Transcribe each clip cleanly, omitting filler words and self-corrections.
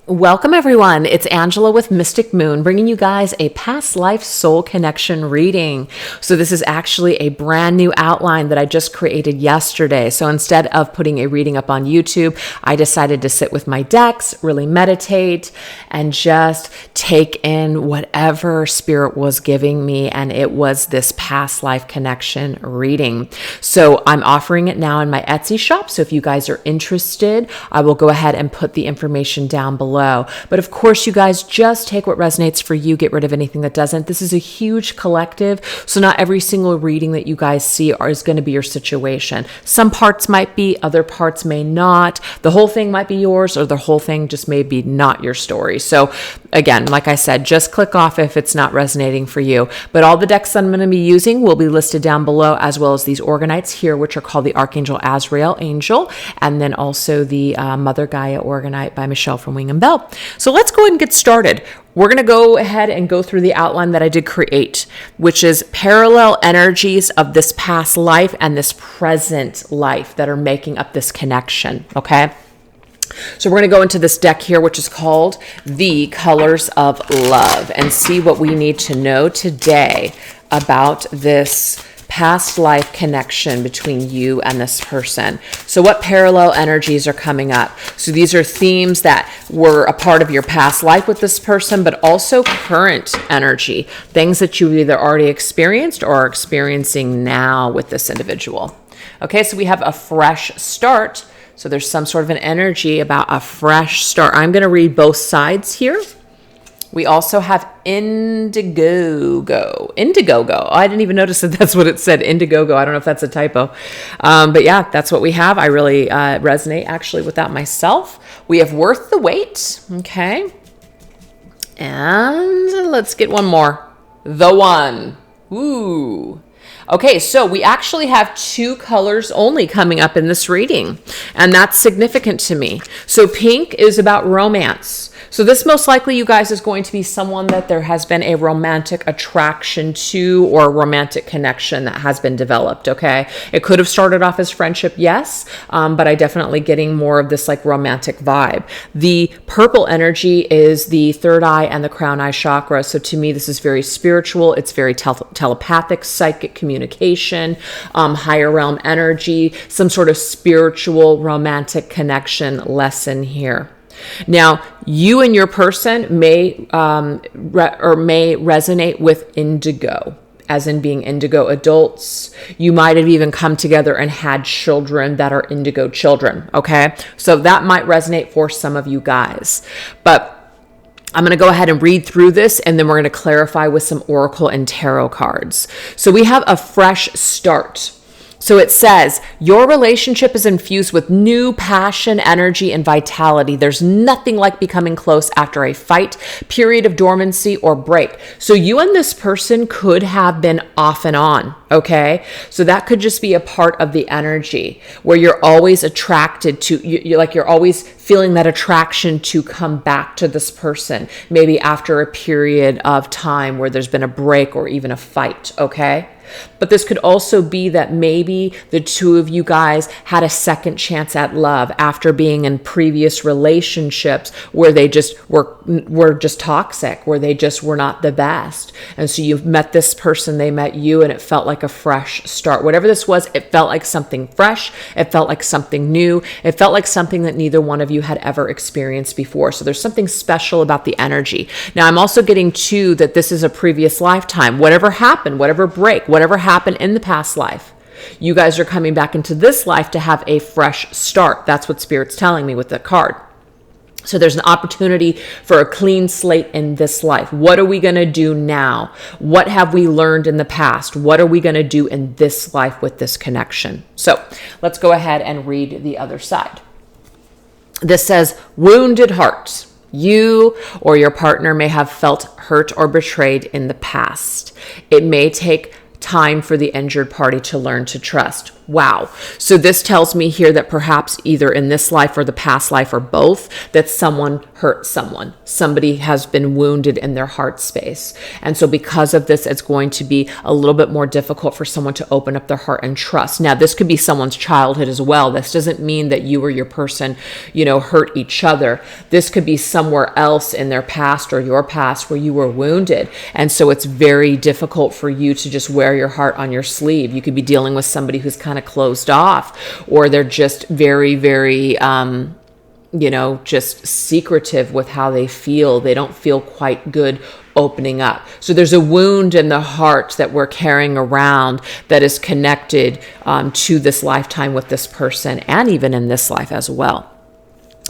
Welcome everyone. It's Angela with Mystic Moon, bringing you guys a past life soul connection reading. So this is actually a brand new outline that I just created yesterday. So instead of putting a reading up on YouTube, I decided to sit with my decks, really meditate, and just take in whatever spirit was giving me. And it was this past life connection reading. So I'm offering it now in my Etsy shop. So if you guys are interested, I will go ahead and put the information down below. But of course, you guys just take what resonates for you, get rid of anything that doesn't. This is a huge collective, so not every single reading that you guys see is going to be your situation. Some parts might be, other parts may not. The whole thing might be yours, or the whole thing just may be not your story. So again, like I said, just click off if it's not resonating for you. But all the decks that I'm going to be using will be listed down below, as well as these Organites here, which are called the Archangel Azrael Angel, and then also the Mother Gaia Organite by Michelle from Wing and Bell. So let's go ahead and get started. We're going to go ahead and go through the outline that I did create, which is parallel energies of this past life and this present life that are making up this connection. Okay. So we're going to go into this deck here, which is called The Colors of Love, and see what we need to know today about this past life connection between you and this person. So what parallel energies are coming up? So these are themes that were a part of your past life with this person, but also current energy, things that you've either already experienced or are experiencing now with this individual. Okay, so we have a fresh start. So there's some sort of an energy about a fresh start. I'm going to read both sides here. We also have Indiegogo. Oh, I didn't even notice that that's what it said, Indiegogo. I don't know if that's a typo. But yeah, that's what we have. I really resonate actually with that myself. We have Worth the Wait. Okay. And let's get one more. The One. Ooh. Okay, so we actually have 2 colors only coming up in this reading, and that's significant to me. So pink is about romance. So this most likely, you guys, is going to be someone that there has been a romantic attraction to or a romantic connection that has been developed, okay? It could have started off as friendship, yes, but I definitely getting more of this like romantic vibe. The purple energy is the third eye and the crown eye chakra. So to me, this is very spiritual. It's very telepathic, psychic communication, higher realm energy, some sort of spiritual romantic connection lesson here. Now, you and your person may resonate with indigo, as in being indigo adults. You might have even come together and had children that are indigo children, okay? So that might resonate for some of you guys. But I'm going to go ahead and read through this, and then we're going to clarify with some oracle and tarot cards. So we have a fresh start. So it says, your relationship is infused with new passion, energy, and vitality. There's nothing like becoming close after a fight, period of dormancy, or break. So you and this person could have been off and on, okay? So that could just be a part of the energy where you're always attracted to, you're always feeling that attraction to come back to this person, maybe after a period of time where there's been a break or even a fight, okay? But this could also be that maybe the two of you guys had a second chance at love after being in previous relationships where they just were just toxic, where they just were not the best. And so you've met this person, they met you, and it felt like a fresh start. Whatever this was, it felt like something fresh. It felt like something new. It felt like something that neither one of you had ever experienced before. So there's something special about the energy. Now, I'm also getting to that this is a previous lifetime. Whatever happened, whatever break, whatever happened in the past life, you guys are coming back into this life to have a fresh start. That's what Spirit's telling me with the card. So there's an opportunity for a clean slate in this life. What are we going to do now? What have we learned in the past? What are we going to do in this life with this connection? So let's go ahead and read the other side. This says, wounded heart. You or your partner may have felt hurt or betrayed in the past. It may take time for the injured party to learn to trust. Wow. So this tells me here that perhaps either in this life or the past life or both, that someone hurt someone. Somebody has been wounded in their heart space. And so because of this, it's going to be a little bit more difficult for someone to open up their heart and trust. Now, this could be someone's childhood as well. This doesn't mean that you or your person, hurt each other. This could be somewhere else in their past or your past where you were wounded. And so it's very difficult for you to just wear your heart on your sleeve. You could be dealing with somebody who's kind of closed off, or they're just very, very, just secretive with how they feel. They don't feel quite good opening up. So there's a wound in the heart that we're carrying around that is connected to this lifetime with this person, and even in this life as well.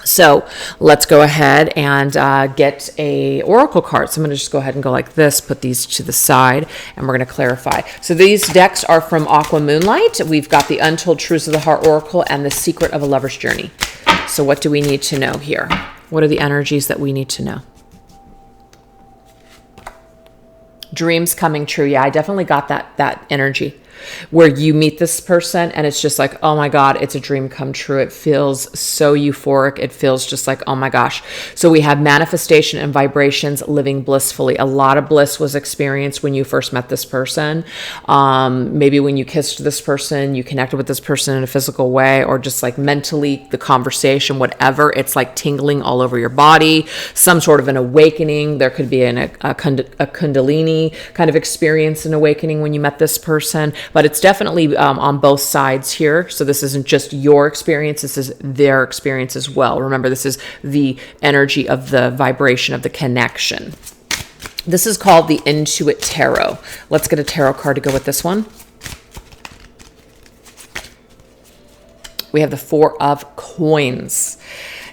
So let's go ahead and get a oracle card. So I'm going to just go ahead and go like this, put these to the side, and we're going to clarify. So these decks are from Aqua Moonlight. We've got the Untold Truths of the Heart Oracle and the Secret of a Lover's Journey. So what do we need to know here? What are the energies that we need to know? Dreams coming true. Yeah, I definitely got that energy, where you meet this person and it's just like, oh my God, it's a dream come true. It feels so euphoric. It feels just like, oh my gosh. So we have manifestation and vibrations, living blissfully. A lot of bliss was experienced when you first met this person. Maybe when you kissed this person, you connected with this person in a physical way, or just like mentally, the conversation, whatever. It's like tingling all over your body, some sort of an awakening. There could be a Kundalini kind of experience, an awakening when you met this person. But it's definitely on both sides here. So this isn't just your experience. This is their experience as well. Remember, this is the energy of the vibration of the connection. This is called the Intuit Tarot. Let's get a tarot card to go with this one. We have the Four of Coins.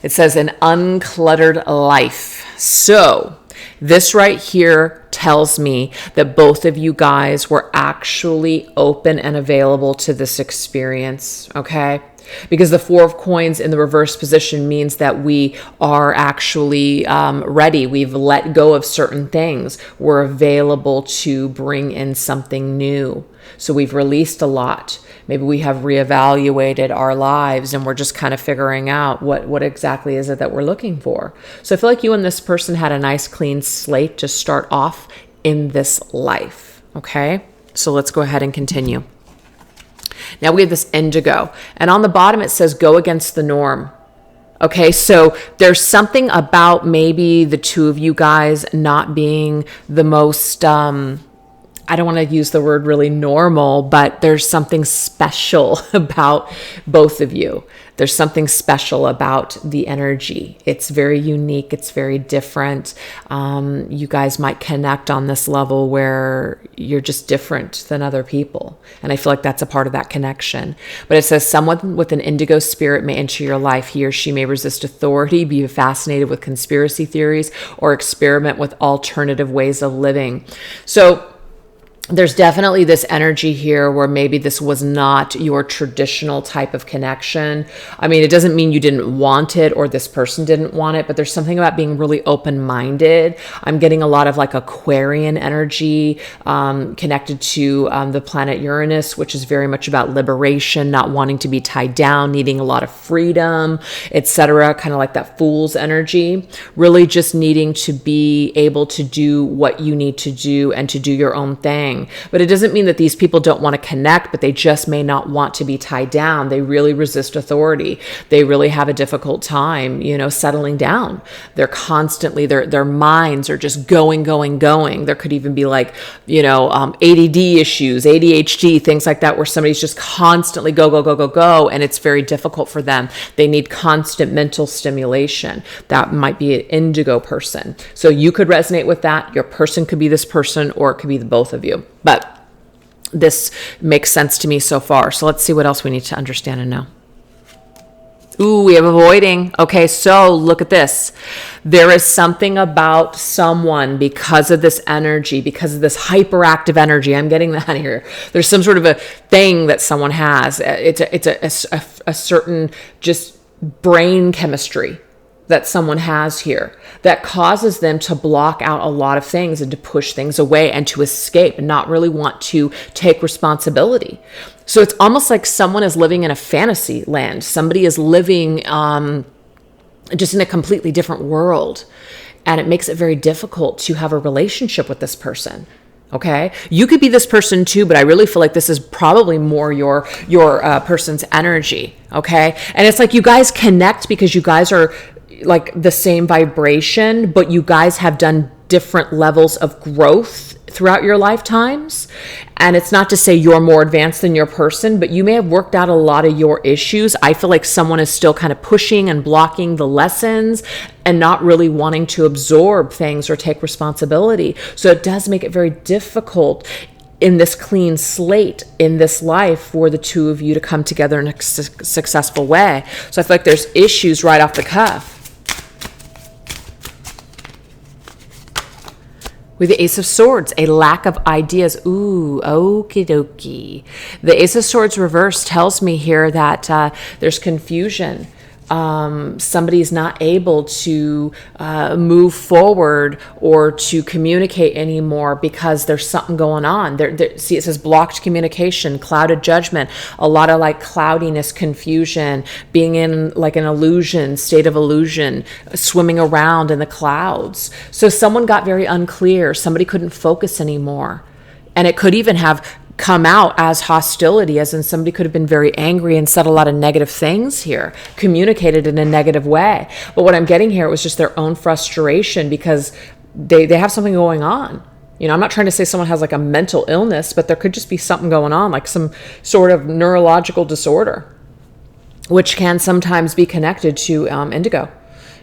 It says an uncluttered life. So this right here tells me that both of you guys were actually open and available to this experience, okay? Because the Four of Coins in the reverse position means that we are actually ready. We've let go of certain things. We're available to bring in something new. So we've released a lot. Maybe we have reevaluated our lives and we're just kind of figuring out what exactly is it that we're looking for. So I feel like you and this person had a nice clean slate to start off in this life. Okay, so let's go ahead and continue. Now we have this indigo, and on the bottom it says go against the norm. Okay, so there's something about maybe the two of you guys not being the most, I don't want to use the word really normal, but there's something special about both of you. There's something special about the energy. It's very unique. It's very different. You guys might connect on this level where you're just different than other people. And I feel like that's a part of that connection. But it says someone with an indigo spirit may enter your life. He or she may resist authority, be fascinated with conspiracy theories, or experiment with alternative ways of living. So there's definitely this energy here where maybe this was not your traditional type of connection. I mean, it doesn't mean you didn't want it or this person didn't want it, but there's something about being really open-minded. I'm getting a lot of like Aquarian energy connected to the planet Uranus, which is very much about liberation, not wanting to be tied down, needing a lot of freedom, etc. Kind of like that Fool's energy, really just needing to be able to do what you need to do and to do your own thing. But it doesn't mean that these people don't want to connect, but they just may not want to be tied down. They really resist authority. They really have a difficult time, settling down. They're constantly, their minds are just going. There could even be like, ADD issues, ADHD, things like that, where somebody's just constantly go. And it's very difficult for them. They need constant mental stimulation. That might be an indigo person. So you could resonate with that. Your person could be this person, or it could be the both of you. But this makes sense to me so far. So let's see what else we need to understand and know. Ooh, we have avoiding. Okay, so look at this. There is something about someone because of this energy, because of this hyperactive energy. I'm getting that here. There's some sort of a thing that someone has. It's a certain just brain chemistry that someone has here that causes them to block out a lot of things and to push things away and to escape and not really want to take responsibility. So it's almost like someone is living in a fantasy land. Somebody is living just in a completely different world. And it makes it very difficult to have a relationship with this person. Okay. You could be this person too, but I really feel like this is probably more your person's energy. Okay. And it's like you guys connect because you guys are like the same vibration, but you guys have done different levels of growth throughout your lifetimes. And it's not to say you're more advanced than your person, but you may have worked out a lot of your issues. I feel like someone is still kind of pushing and blocking the lessons and not really wanting to absorb things or take responsibility. So it does make it very difficult in this clean slate in this life for the two of you to come together in a successful way. So I feel like there's issues right off the cuff. With the Ace of Swords, a lack of ideas. Ooh, okie dokie. The Ace of Swords reverse tells me here that there's confusion. Somebody's not able to move forward or to communicate anymore because there's something going on. See, it says blocked communication, clouded judgment, a lot of like cloudiness, confusion, being in like an illusion, state of illusion, swimming around in the clouds. So someone got very unclear. Somebody couldn't focus anymore. And it could even have come out as hostility, as in somebody could have been very angry and said a lot of negative things here, communicated in a negative way. But what I'm getting here was just their own frustration because they have something going on. You know, I'm not trying to say someone has like a mental illness, but there could just be something going on, like some sort of neurological disorder, which can sometimes be connected to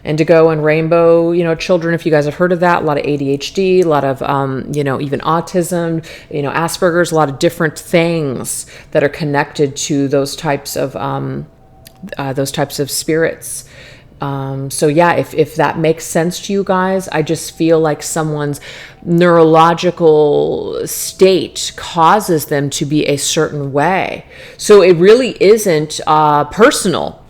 indigo and rainbow, children, if you guys have heard of that, a lot of ADHD, a lot of, even autism, Asperger's, a lot of different things that are connected to those types of spirits. So yeah, if that makes sense to you guys, I just feel like someone's neurological state causes them to be a certain way. So it really isn't personal.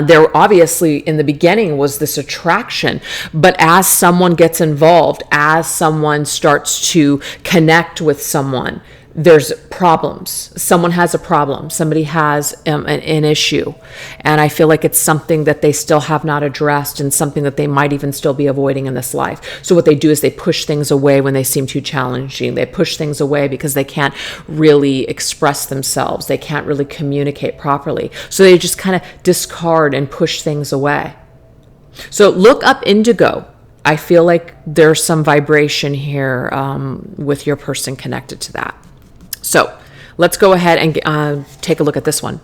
There obviously in the beginning was this attraction, but as someone gets involved, as someone starts to connect with someone, there's problems. Someone has a problem. Somebody has an issue. And I feel like it's something that they still have not addressed and something that they might even still be avoiding in this life. So what they do is they push things away when they seem too challenging. They push things away because they can't really express themselves. They can't really communicate properly. So they just kind of discard and push things away. So look up indigo. I feel like there's some vibration here with your person connected to that. So let's go ahead and take a look at this one.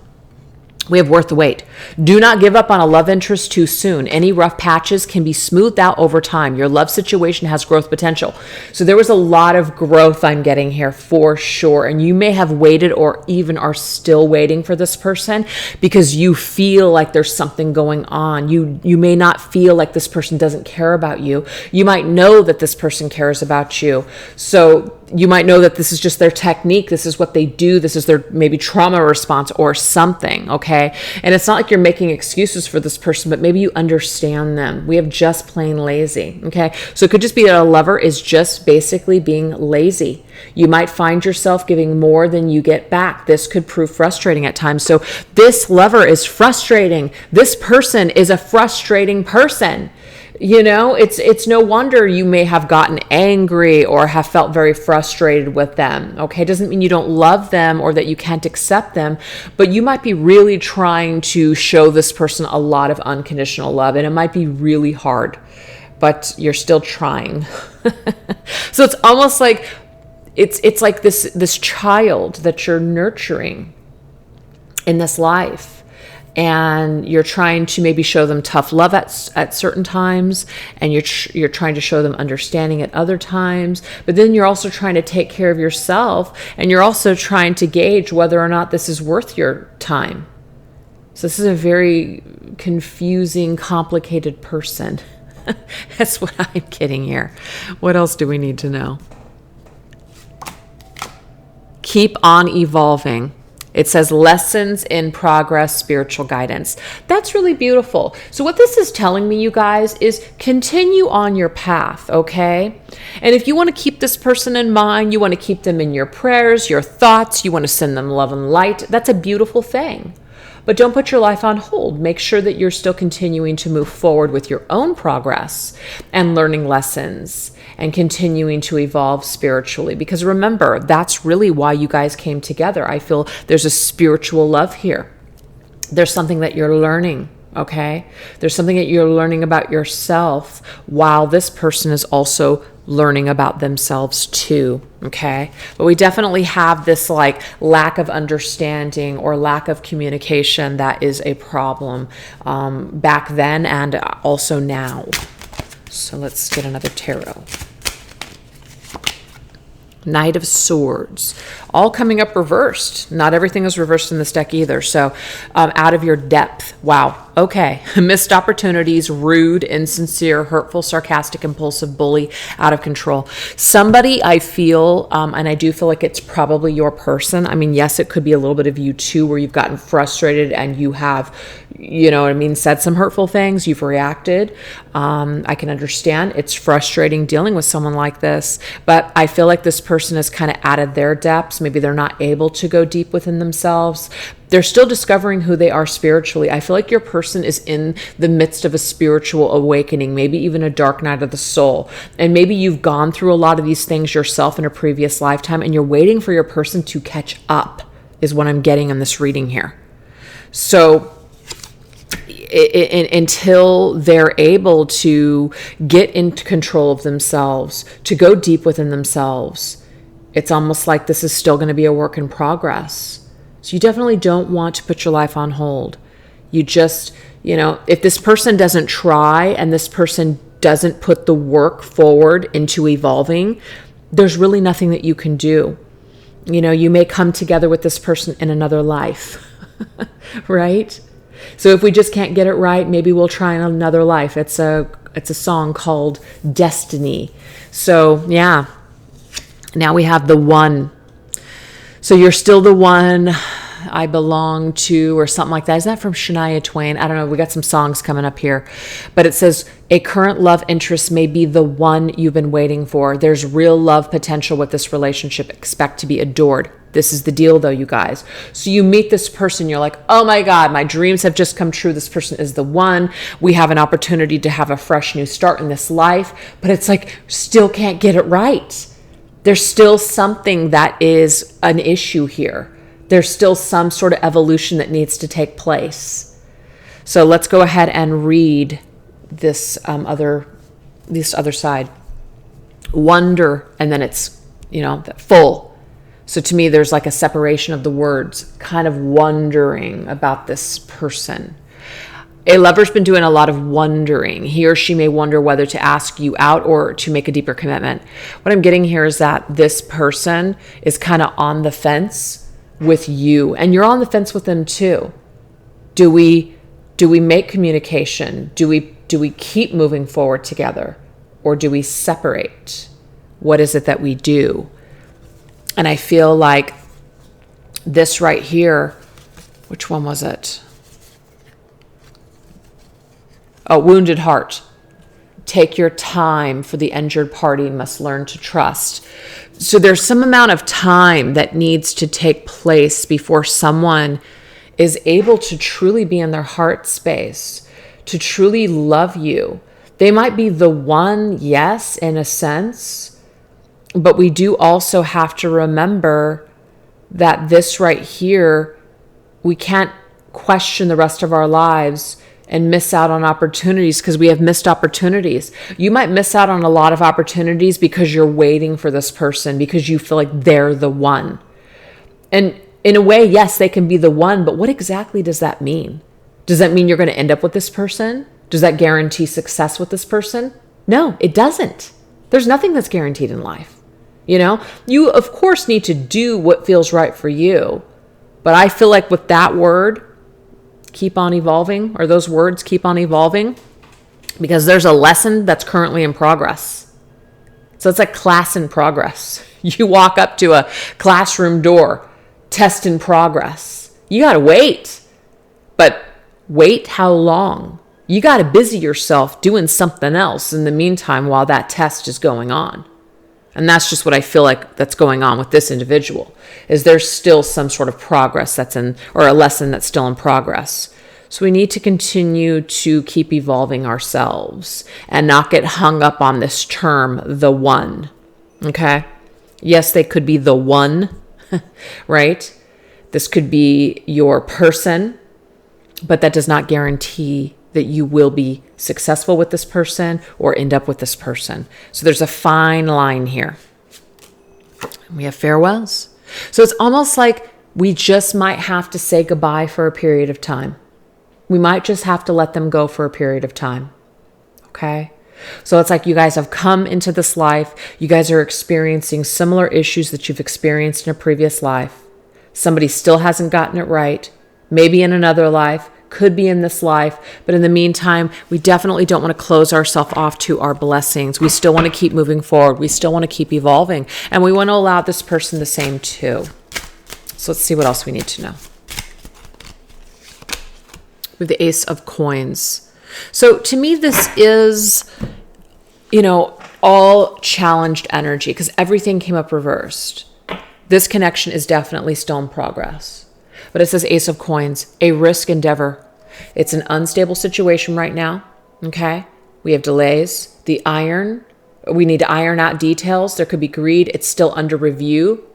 We have worth the wait. Do not give up on a love interest too soon. Any rough patches can be smoothed out over time. Your love situation has growth potential. So there was a lot of growth I'm getting here for sure. And you may have waited or even are still waiting for this person because you feel like there's something going on. You may not feel like this person doesn't care about you. You might know that this person cares about you. So you might know that this is just their technique. This is what they do. This is their maybe trauma response or something, okay? And it's not like you're making excuses for this person, but maybe you understand them. We have just plain lazy, okay? So it could just be that a lover is just basically being lazy. You might find yourself giving more than you get back. This could prove frustrating at times. So this lover is frustrating. This person is a frustrating person. It's no wonder you may have gotten angry or have felt very frustrated with them. Okay. It doesn't mean you don't love them or that you can't accept them, but you might be really trying to show this person a lot of unconditional love, and it might be really hard, but you're still trying. So it's almost like it's like this child that you're nurturing in this life. And you're trying to maybe show them tough love at certain times, and you're trying to show them understanding at other times, but then you're also trying to take care of yourself, and you're also trying to gauge whether or not this is worth your time. So this is a very confusing, complicated person. That's what I'm getting here. What else do we need to know? Keep on evolving. It says lessons in progress, spiritual guidance. That's really beautiful. So what this is telling me, you guys, is continue on your path, okay? And if you want to keep this person in mind, you want to keep them in your prayers, your thoughts, you want to send them love and light, that's a beautiful thing. But don't put your life on hold. Make sure that you're still continuing to move forward with your own progress and learning lessons and continuing to evolve spiritually. Because remember, that's really why you guys came together. I feel there's a spiritual love here. There's something that you're learning, okay? There's something that you're learning about yourself while this person is also learning about themselves too, okay? But we definitely have this like lack of understanding or lack of communication that is a problem back then and also now. So let's get another tarot. Knight of Swords, all coming up reversed. Not everything is reversed in this deck either. So out of your depth. Wow. Okay. Missed opportunities, rude, insincere, hurtful, sarcastic, impulsive, bully, out of control. Somebody I feel, and I do feel like it's probably your person. I mean, yes, it could be a little bit of you too, where you've gotten frustrated and you have, you know what I mean, said some hurtful things, you've reacted. I can understand. It's frustrating dealing with someone like this, but I feel like this person has kind of added their depths. Maybe they're not able to go deep within themselves. They're still discovering who they are spiritually. I feel like your person is in the midst of a spiritual awakening, maybe even a dark night of the soul. And maybe you've gone through a lot of these things yourself in a previous lifetime and you're waiting for your person to catch up, is what I'm getting in this reading here. So until they're able to get into control of themselves, to go deep within themselves, it's almost like this is still going to be a work in progress. So you definitely don't want to put your life on hold. You just, you know, if this person doesn't try and this person doesn't put the work forward into evolving, there's really nothing that you can do. You know, you may come together with this person in another life, right? So if we just can't get it right, maybe we'll try in another life. It's a song called Destiny. So yeah, now we have the one. So you're still the one I belong to, or something like that. Isn't that from Shania Twain? I don't know. We got some songs coming up here. But it says, a current love interest may be the one you've been waiting for. There's real love potential with this relationship. Expect to be adored. This is the deal, though, you guys. So you meet this person. You're like, oh, my God, my dreams have just come true. This person is the one. We have an opportunity to have a fresh new start in this life. But it's like, still can't get it right. There's still something that is an issue here. There's still some sort of evolution that needs to take place. So let's go ahead and read this other side. Wonder, and then it's, you know, full. So to me, there's like a separation of the words, kind of wondering about this person. A lover's been doing a lot of wondering. He or she may wonder whether to ask you out or to make a deeper commitment. What I'm getting here is that this person is kind of on the fence with you, and you're on the fence with them too. Do we make communication? Do we keep moving forward together, or do we separate? What is it that we do? And I feel like this right here, which one was it? A wounded heart. Take your time, for the injured party must learn to trust. So there's some amount of time that needs to take place before someone is able to truly be in their heart space, to truly love you. They might be the one, yes, in a sense, but we do also have to remember that this right here, we can't question the rest of our lives and miss out on opportunities because we have missed opportunities. You might miss out on a lot of opportunities because you're waiting for this person, because you feel like they're the one. And in a way, yes, they can be the one, but what exactly does that mean? Does that mean you're going to end up with this person? Does that guarantee success with this person? No, it doesn't. There's nothing that's guaranteed in life. You know, you of course need to do what feels right for you. But I feel like with that word, keep on evolving, or those words, keep on evolving, because there's a lesson that's currently in progress. So it's like class in progress. You walk up to a classroom door test in progress. You got to wait. But wait how long? You got to busy yourself doing something else in the meantime while that test is going on. And that's just what I feel like that's going on with this individual, is there's still some sort of progress that's in, or a lesson that's still in progress. So we need to continue to keep evolving ourselves and not get hung up on this term, the one. Okay? Yes, they could be the one, right? This could be your person, but that does not guarantee that you will be successful with this person or end up with this person. So there's a fine line here. We have farewells. So it's almost like we just might have to say goodbye for a period of time. We might just have to let them go for a period of time. Okay? So it's like you guys have come into this life. You guys are experiencing similar issues that you've experienced in a previous life. Somebody still hasn't gotten it right. Maybe in another life. Could be in this life, but in the meantime, we definitely don't want to close ourselves off to our blessings. We still want to keep moving forward. We still want to keep evolving, and we want to allow this person the same too. So let's see what else we need to know. With the Ace of Coins. So to me, this is, all challenged energy because everything came up reversed. This connection is definitely still in progress. But it says Ace of Coins, a risk endeavor. It's an unstable situation right now, okay? We have delays. We need to iron out details. There could be greed. It's still under review.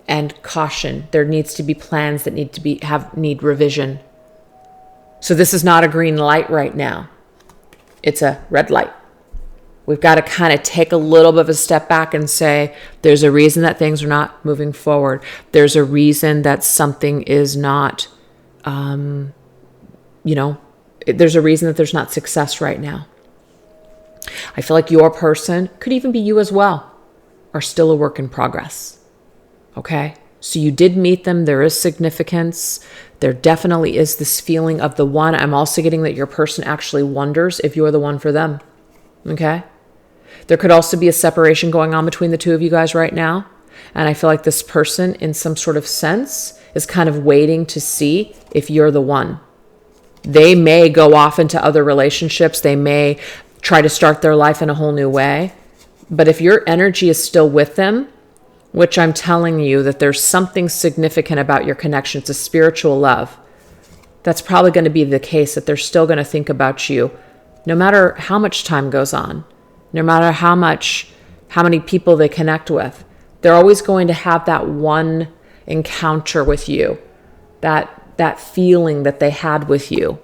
And caution. There needs to be plans that need revision. So this is not a green light right now. It's a red light. We've got to kind of take a little bit of a step back and say, there's a reason that things are not moving forward. There's a reason that something is not, there's a reason that there's not success right now. I feel like your person, could even be you as well, are still a work in progress. Okay? So you did meet them. There is significance. There definitely is this feeling of the one. I'm also getting that your person actually wonders if you're the one for them. Okay? There could also be a separation going on between the two of you guys right now. And I feel like this person, in some sort of sense, is kind of waiting to see if you're the one. They may go off into other relationships. They may try to start their life in a whole new way. But if your energy is still with them, which I'm telling you that there's something significant about your connection, it's a spiritual love, that's probably going to be the case, that they're still going to think about you no matter how much time goes on, no matter how many people they connect with. They're always going to have that one encounter with you, that feeling that they had with you,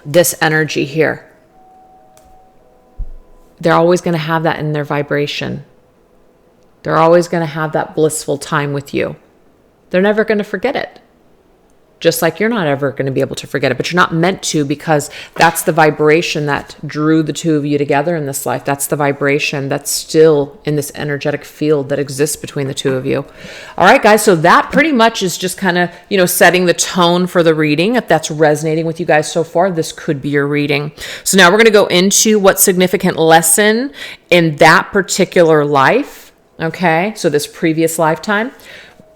this energy here. They're always going to have that in their vibration. They're always going to have that blissful time with you. They're never going to forget it. Just like you're not ever going to be able to forget it, but you're not meant to, because that's the vibration that drew the two of you together in this life. That's the vibration that's still in this energetic field that exists between the two of you. All right, guys. So that pretty much is just kind of, setting the tone for the reading. If that's resonating with you guys so far, this could be your reading. So now we're going to go into what significant lesson in that particular life. Okay. So this previous lifetime,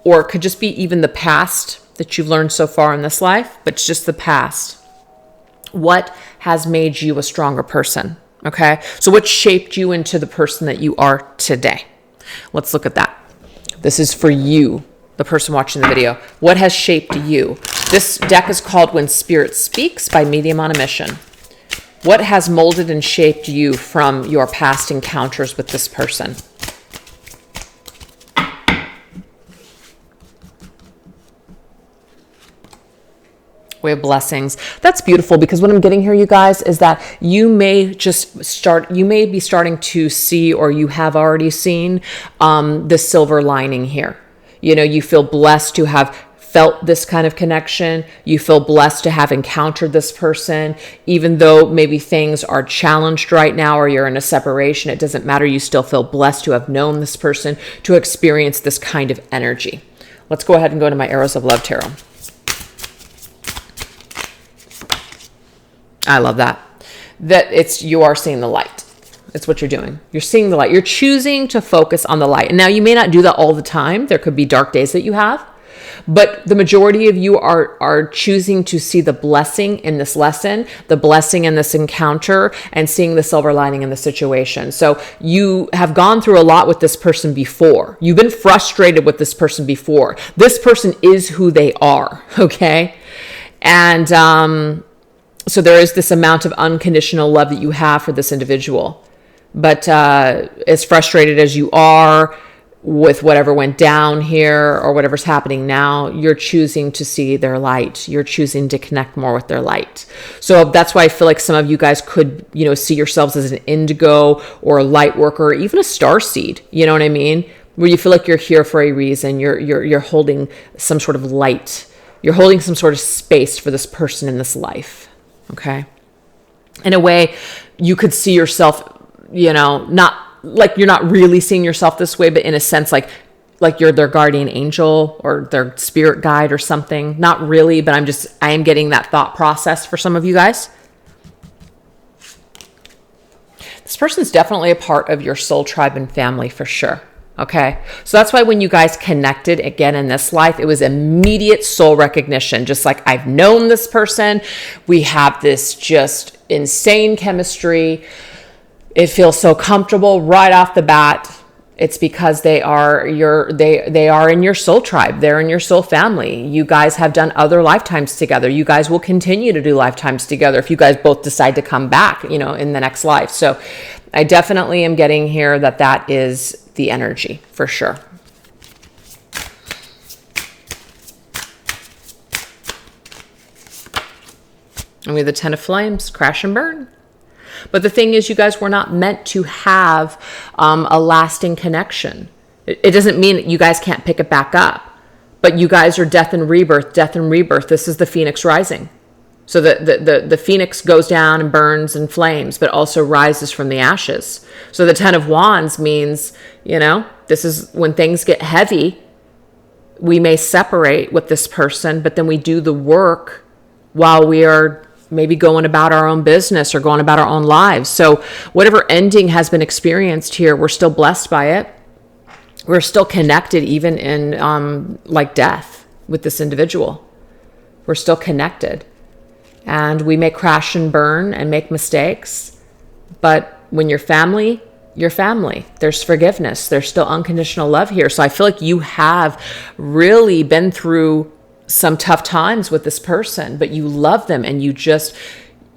or it could just be even the past that you've learned so far in this life, but it's just the past. What has made you a stronger person? Okay. So what shaped you into the person that you are today? Let's look at that. This is for you, the person watching the video. What has shaped you? This deck is called When Spirit Speaks by Medium on a Mission. What has molded and shaped you from your past encounters with this person? We have blessings. That's beautiful, because what I'm getting here, you guys, is that you may be starting to see, or you have already seen, the silver lining here. You feel blessed to have felt this kind of connection. You feel blessed to have encountered this person, even though maybe things are challenged right now, or you're in a separation. It doesn't matter. You still feel blessed to have known this person, to experience this kind of energy. Let's go ahead and go to my Arrows of Love Tarot. I love that. You are seeing the light. It's what you're doing. You're seeing the light. You're choosing to focus on the light. And now you may not do that all the time. There could be dark days that you have, But the majority of you are choosing to see the blessing in this lesson, the blessing in this encounter, and seeing the silver lining in the situation. So you have gone through a lot with this person before. You've been frustrated with this person before. This person is who they are, okay? And so there is this amount of unconditional love that you have for this individual. But as frustrated as you are with whatever went down here or whatever's happening now, you're choosing to see their light. You're choosing to connect more with their light. So that's why I feel like some of you guys could, see yourselves as an indigo or a light worker, or even a starseed. You know what I mean? Where you feel like you're here for a reason. You're holding some sort of light. You're holding some sort of space for this person in this life. Okay. In a way, you could see yourself, not like you're not really seeing yourself this way, but in a sense, like you're their guardian angel or their spirit guide or something. Not really, but I am getting that thought process for some of you guys. This person's definitely a part of your soul tribe and family for sure. Okay. So that's why when you guys connected again in this life, it was immediate soul recognition. Just like, I've known this person. We have this just insane chemistry. It feels so comfortable right off the bat. It's because they are in your soul tribe. They're in your soul family. You guys have done other lifetimes together. You guys will continue to do lifetimes together if you guys both decide to come back, in the next life. So I definitely am getting here that is the energy for sure. And we have the Ten of Flames, crash and burn. But the thing is, you guys were not meant to have a lasting connection. It doesn't mean that you guys can't pick it back up, but you guys are death and rebirth, death and rebirth. This is the phoenix rising. So the phoenix goes down and burns and flames, but also rises from the ashes. So the Ten of Wands means, this is when things get heavy, we may separate with this person, but then we do the work while we are maybe going about our own business or going about our own lives. So whatever ending has been experienced here, we're still blessed by it. We're still connected even in like death with this individual. We're still connected. And we may crash and burn and make mistakes. But when you're family, you're family. There's forgiveness. There's still unconditional love here. So I feel like you have really been through some tough times with this person, but you love them and you just,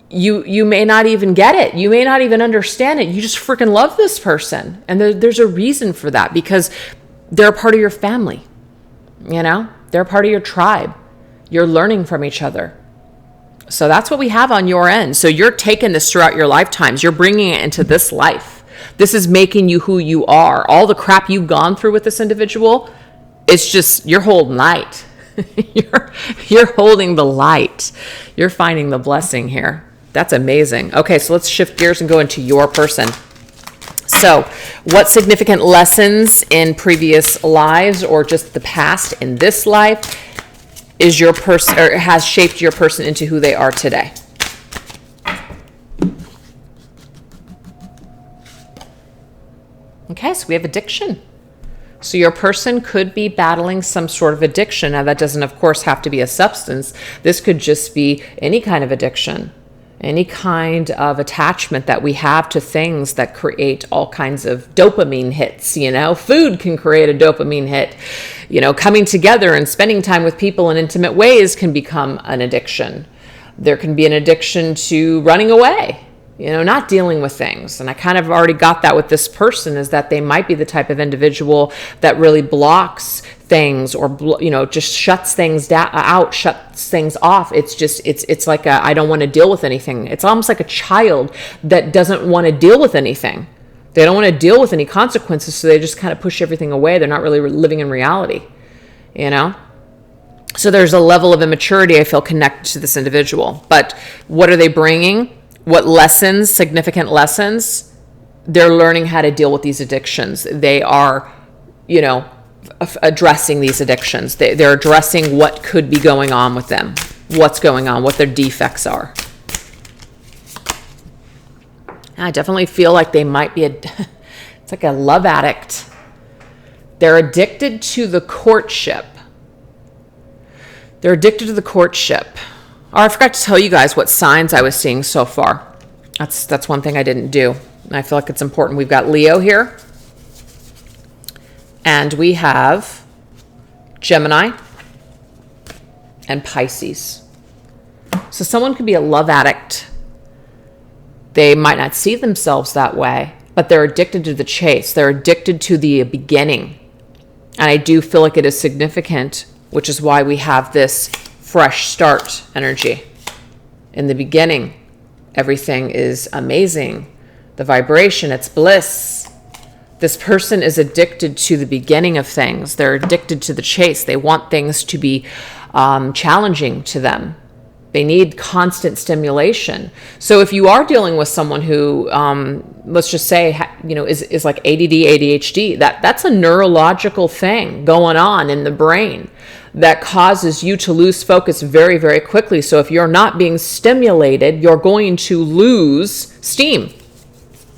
you may not even get it. You may not even understand it. You just freaking love this person. And there's a reason for that, because they're a part of your family. They're a part of your tribe. You're learning from each other. So that's what we have on your end. So you're taking this throughout your lifetimes. You're bringing it into this life. This is making you who you are. All the crap you've gone through with this individual, it's just, you're holding light. You're holding the light. You're finding the blessing here. That's amazing. Okay, so let's shift gears and go into your person. So what significant lessons in previous lives or just the past in this life is your person, or has shaped your person into who they are today? Okay, so we have addiction. So your person could be battling some sort of addiction. Now that doesn't, of course, have to be a substance. This could just be any kind of addiction, any kind of attachment that we have to things that create all kinds of dopamine hits. Food can create a dopamine hit. Coming together and spending time with people in intimate ways can become an addiction. There can be an addiction to running away, not dealing with things. And I kind of already got that with this person, is that they might be the type of individual that really blocks things or, just shuts things out, shuts things off. It's like I don't want to deal with anything. It's almost like a child that doesn't want to deal with anything. They don't want to deal with any consequences, so they just kind of push everything away. They're not really living in reality, So there's a level of immaturity I feel connected to this individual. But what are they bringing? What lessons, significant lessons? They're learning how to deal with these addictions. They are, addressing these addictions. They're addressing what could be going on with them, what's going on, what their defects are. I definitely feel like they might be it's like a love addict. They're addicted to the courtship. They're addicted to the courtship. Oh, I forgot to tell you guys what signs I was seeing so far. That's one thing I didn't do. And I feel like it's important. We've got Leo here. And we have Gemini and Pisces. So someone could be a love addict. They might not see themselves that way, but they're addicted to the chase. They're addicted to the beginning. And I do feel like it is significant, which is why we have this fresh start energy. In the beginning, everything is amazing. The vibration, it's bliss. This person is addicted to the beginning of things. They're addicted to the chase. They want things to be challenging to them. They need constant stimulation. So if you are dealing with someone who, let's just say, is like ADD, ADHD, that's a neurological thing going on in the brain that causes you to lose focus very, very quickly. So if you're not being stimulated, you're going to lose steam,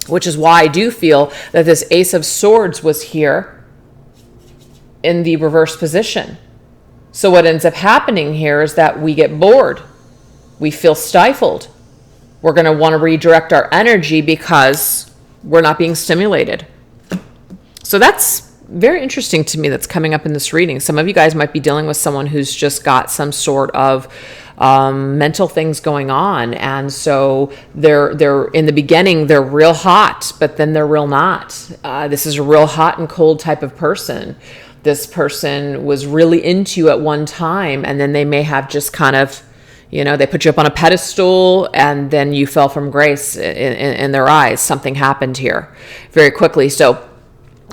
which is why I do feel that this Ace of Swords was here in the reverse position. So what ends up happening here is that we get bored. We feel stifled. We're going to want to redirect our energy because we're not being stimulated. So that's very interesting to me, that's coming up in this reading. Some of you guys might be dealing with someone who's just got some sort of mental things going on. And so they're in the beginning, they're real hot, but then they're real not. This is a real hot and cold type of person. This person was really into you at one time, and then they may have just kind of, they put you up on a pedestal and then you fell from grace in their eyes. Something happened here very quickly. So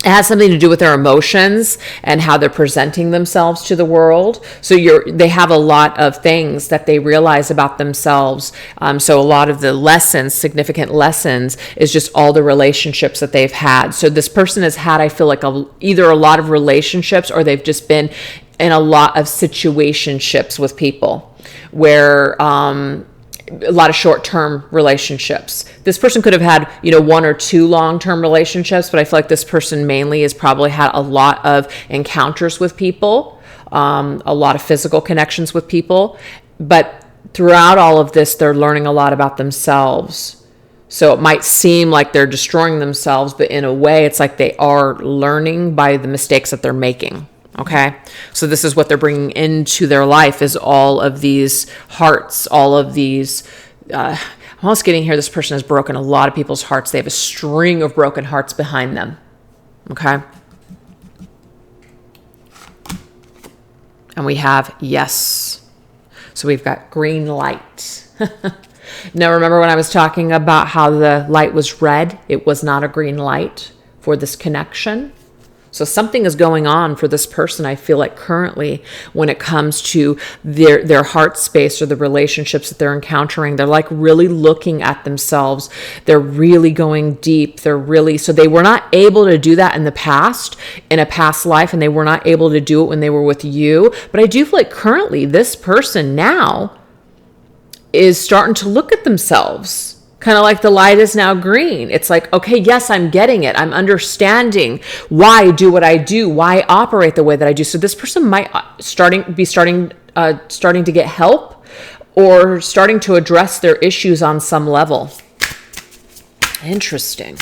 it has something to do with their emotions and how they're presenting themselves to the world. So they have a lot of things that they realize about themselves. So a lot of the lessons, significant lessons, is just all the relationships that they've had. So this person has had, I feel like, either a lot of relationships, or they've just been in a lot of situationships with people where a lot of short-term relationships. This person could have had, one or two long-term relationships, but I feel like this person mainly has probably had a lot of encounters with people, a lot of physical connections with people. But throughout all of this, they're learning a lot about themselves. So it might seem like they're destroying themselves, but in a way, it's like they are learning by the mistakes that they're making. Okay, so this is what they're bringing into their life, is all of these hearts, all of these, I'm almost getting here, this person has broken a lot of people's hearts. They have a string of broken hearts behind them. Okay. And we have yes. So we've got green light. Now, remember when I was talking about how the light was red? It was not a green light for this connection. So something is going on for this person, I feel like, currently, when it comes to their heart space or the relationships that they're encountering. They're like really looking at themselves. They're really going deep. So they were not able to do that in the past, in a past life, and they were not able to do it when they were with you. But I do feel like currently this person now is starting to look at themselves. Kind of like the light is now green. It's like, okay, yes, I'm getting it. I'm understanding why I do what I do, why I operate the way that I do. So this person might starting to get help, or starting to address their issues on some level. Interesting.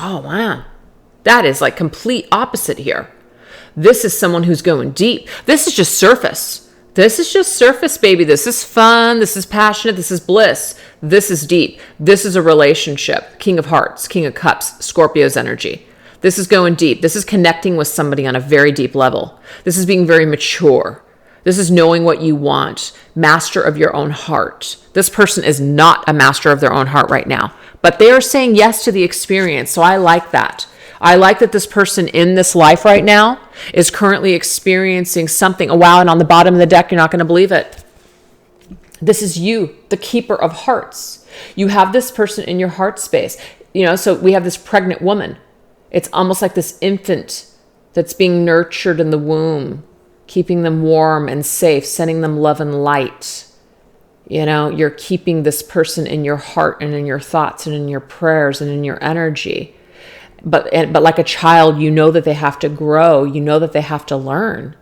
Oh, man. That is like complete opposite here. This is someone who's going deep. This is just surface. This is just surface, baby. This is fun. This is passionate. This is bliss. This is deep. This is a relationship. King of Hearts, King of Cups, Scorpio's energy. This is going deep. This is connecting with somebody on a very deep level. This is being very mature. This is knowing what you want. Master of your own heart. This person is not a master of their own heart right now, but they are saying yes to the experience. So I like that. I like that this person in this life right now is currently experiencing something. Oh, wow. And on the bottom of the deck, you're not going to believe it. This is you, the keeper of hearts. You have this person in your heart space. So we have this pregnant woman. It's almost like this infant that's being nurtured in the womb, keeping them warm and safe, sending them love and light. You're keeping this person in your heart and in your thoughts and in your prayers and in your energy. But like a child, you know that they have to grow. You know that they have to learn.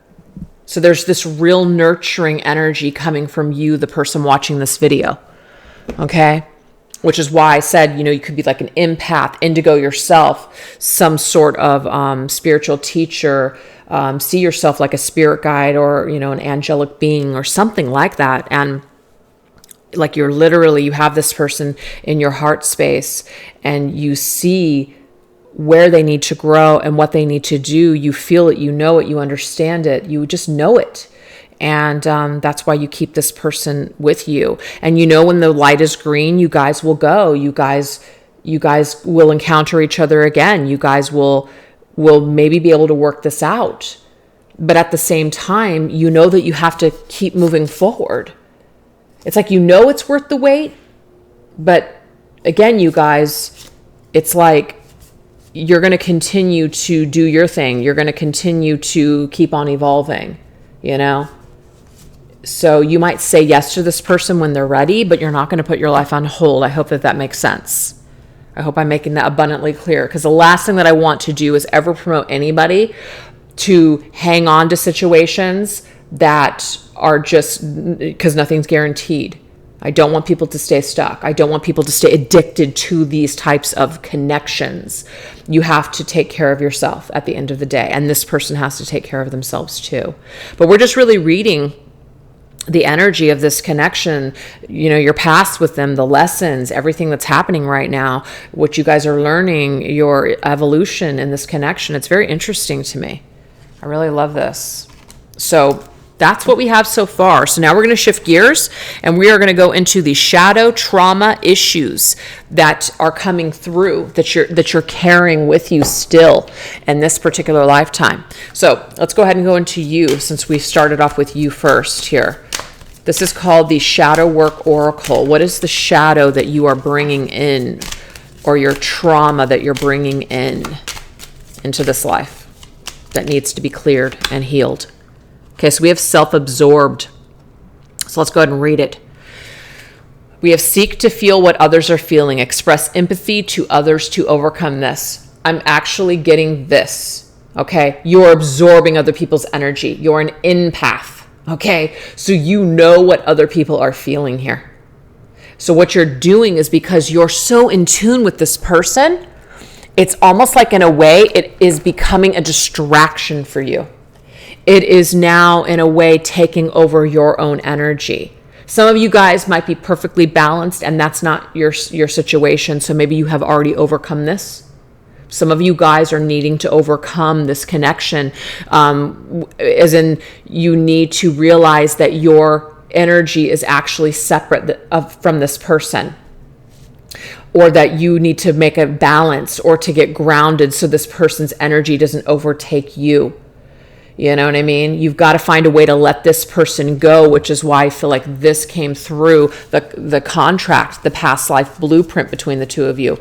So there's this real nurturing energy coming from you, the person watching this video. Okay? Which is why I said, you could be like an empath, indigo yourself, some sort of spiritual teacher, see yourself like a spirit guide or, an angelic being or something like that. And like you have this person in your heart space and you see where they need to grow and what they need to do. You feel it, you know it, you understand it, you just know it. And that's why you keep this person with you. And when the light is green, you guys will go. You guys will encounter each other again. You guys will maybe be able to work this out. But at the same time, you know that you have to keep moving forward. It's like it's worth the wait. But again, you guys, it's like you're going to continue to do your thing. You're going to continue to keep on evolving, So you might say yes to this person when they're ready, but you're not going to put your life on hold. I hope that makes sense. I hope I'm making that abundantly clear, because the last thing that I want to do is ever promote anybody to hang on to situations that are just because nothing's guaranteed. I don't want people to stay stuck. I don't want people to stay addicted to these types of connections. You have to take care of yourself at the end of the day, and this person has to take care of themselves too. But we're just really reading the energy of this connection, your past with them, the lessons, everything that's happening right now, what you guys are learning, your evolution in this connection. It's very interesting to me. I really love this. So that's what we have so far. So now we're going to shift gears and we are going to go into the shadow trauma issues that are coming through, that you're carrying with you still in this particular lifetime. So let's go ahead and go into you, since we started off with you first here. This is called the Shadow Work Oracle. What is the shadow that you are bringing in, or your trauma that you're bringing into this life that needs to be cleared and healed? Okay, so we have self-absorbed. So let's go ahead and read it. We have seek to feel what others are feeling, express empathy to others to overcome this. I'm actually getting this, okay? You're absorbing other people's energy. You're an empath, okay? So you know what other people are feeling here. So what you're doing is, because you're so in tune with this person, it's almost like, in a way, it is becoming a distraction for you. It is now, in a way, taking over your own energy. Some of you guys might be perfectly balanced, and that's not your situation. So maybe you have already overcome this. Some of you guys are needing to overcome this connection, as in you need to realize that your energy is actually separate from this person, or that you need to make a balance or to get grounded so this person's energy doesn't overtake you. You know what I mean? You've got to find a way to let this person go, which is why I feel like this came through the contract, the past life blueprint between the two of you.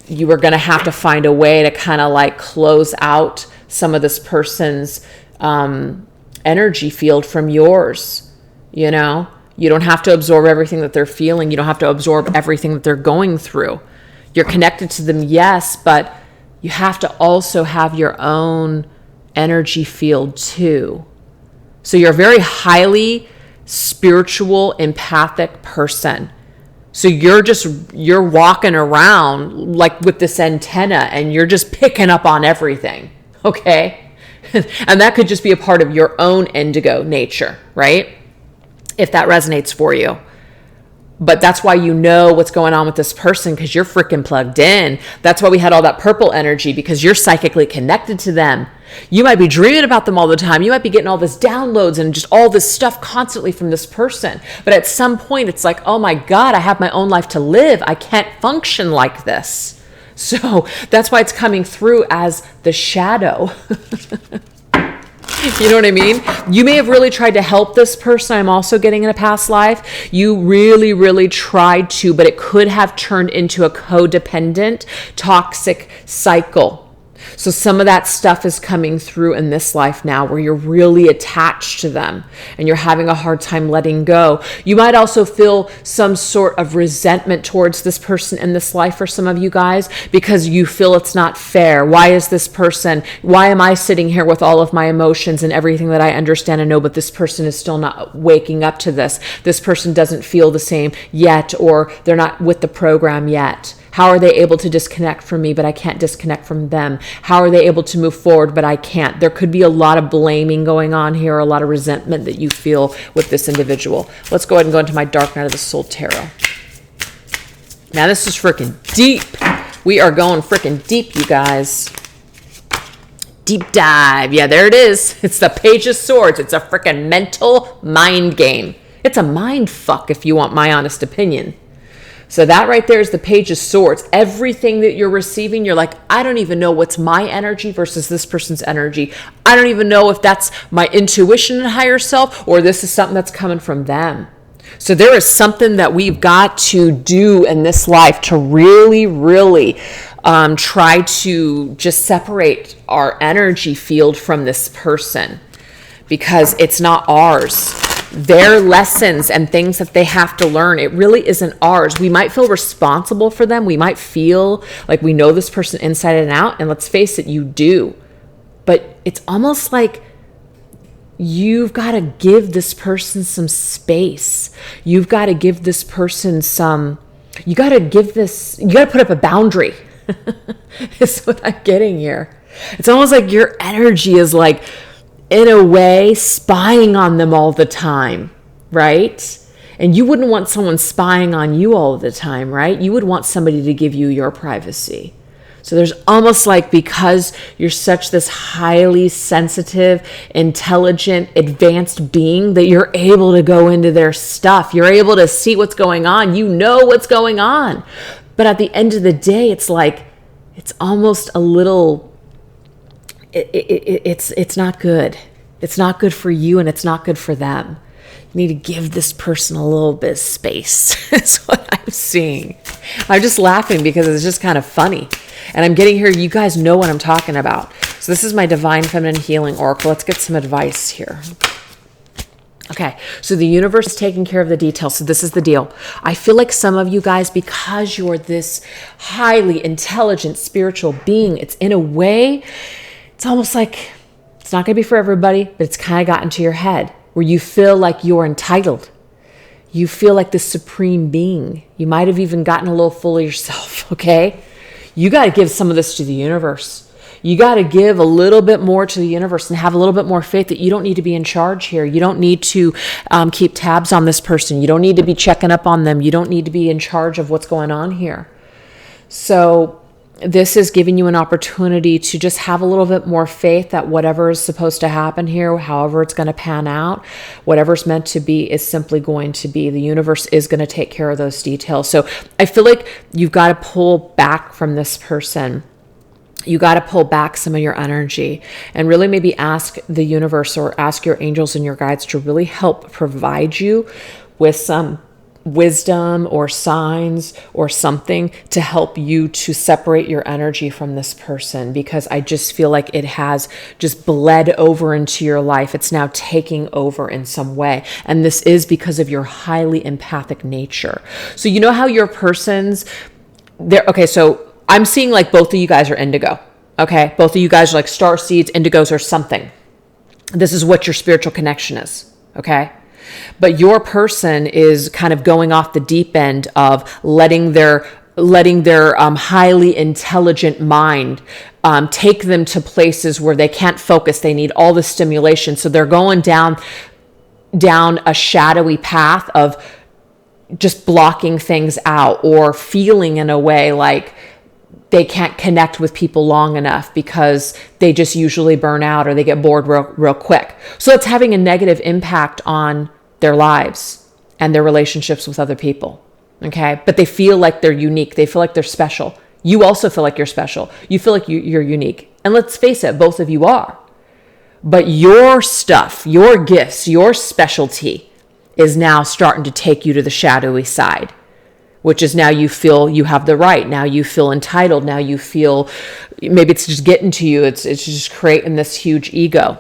You were going to have to find a way to kind of like close out some of this person's energy field from yours. You don't have to absorb everything that they're feeling. You don't have to absorb everything that they're going through. You're connected to them, yes, but you have to also have your own energy field too. So you're a very highly spiritual, empathic person. So you're walking around like with this antenna, and you're just picking up on everything, okay? And that could just be a part of your own indigo nature, right? If that resonates for you. But that's why you know what's going on with this person, because you're freaking plugged in. That's why we had all that purple energy, because you're psychically connected to them. You might be dreaming about them all the time. You might be getting all this downloads and just all this stuff constantly from this person. But at some point, it's like, oh my God, I have my own life to live. I can't function like this. So that's why it's coming through as the shadow. You know what I mean? You may have really tried to help this person. I'm also getting in a past life. You really, really tried to, but it could have turned into a codependent, toxic cycle. So some of that stuff is coming through in this life now where you're really attached to them and you're having a hard time letting go. You might also feel some sort of resentment towards this person in this life for some of you guys because you feel it's not fair. Why is this person, why am I sitting here with all of my emotions and everything that I understand and know, but this person is still not waking up to this. This person doesn't feel the same yet, or they're not with the program yet. How are they able to disconnect from me, but I can't disconnect from them? How are they able to move forward, but I can't? There could be a lot of blaming going on here, a lot of resentment that you feel with this individual. Let's go ahead and go into my Dark Night of the Soul Tarot. Now this is freaking deep. We are going freaking deep, you guys. Deep dive. Yeah, there it is. It's the Page of Swords. It's a freaking mental mind game. It's a mind fuck, if you want my honest opinion. So that right there is the Page of Swords. Everything that you're receiving, you're like, I don't even know what's my energy versus this person's energy. I don't even know if that's my intuition and higher self, or this is something that's coming from them. So there is something that we've got to do in this life to really, really try to just separate our energy field from this person, because it's not ours. Their lessons and things that they have to learn, it really isn't ours. We might feel responsible for them. We might feel like we know this person inside and out. And let's face it, you do. But it's almost like you've got to give this person some space. You've got to give this person you got to put up a boundary. Is what I'm getting here. It's almost like your energy is like, in a way, spying on them all the time, right? And you wouldn't want someone spying on you all the time, right? You would want somebody to give you your privacy. So there's almost like, because you're such this highly sensitive, intelligent, advanced being, that you're able to go into their stuff. You're able to see what's going on. You know what's going on. But at the end of the day, it's like, it's almost a little... It's not good. It's not good for you, and it's not good for them. You need to give this person a little bit of space. That's what I'm seeing. I'm just laughing because it's just kind of funny. And I'm getting here, you guys know what I'm talking about. So this is my Divine Feminine Healing Oracle. Let's get some advice here. Okay, so the universe is taking care of the details. So this is the deal. I feel like some of you guys, because you're this highly intelligent spiritual being, it's in a way... it's almost like it's not going to be for everybody, but it's kind of gotten to your head where you feel like you're entitled. You feel like the supreme being. You might have even gotten a little full of yourself, okay? You got to give some of this to the universe. You got to give a little bit more to the universe and have a little bit more faith that you don't need to be in charge here. You don't need to keep tabs on this person. You don't need to be checking up on them. You don't need to be in charge of what's going on here. So... this is giving you an opportunity to just have a little bit more faith that whatever is supposed to happen here, however it's going to pan out, whatever's meant to be is simply going to be. The universe is going to take care of those details. So I feel like you've got to pull back from this person. You got to pull back some of your energy and really maybe ask the universe or ask your angels and your guides to really help provide you with some wisdom or signs or something to help you to separate your energy from this person, because I just feel like it has just bled over into your life. It's now taking over in some way. And this is because of your highly empathic nature. So you know how your person's there. Okay. So I'm seeing like both of you guys are indigo. Okay. Both of you guys are like star seeds, indigos, or something. This is what your spiritual connection is. Okay. But your person is kind of going off the deep end of letting their highly intelligent mind take them to places where they can't focus. They need all the stimulation. So they're going down a shadowy path of just blocking things out, or feeling in a way like they can't connect with people long enough because they just usually burn out or they get bored real quick. So it's having a negative impact on their lives and their relationships with other people. Okay. But they feel like they're unique. They feel like they're special. You also feel like you're special. You feel like you're unique. And let's face it, both of you are. But your stuff, your gifts, your specialty is now starting to take you to the shadowy side, which is now you feel you have the right. Now you feel entitled. Now you feel maybe it's just getting to you. It's just creating this huge ego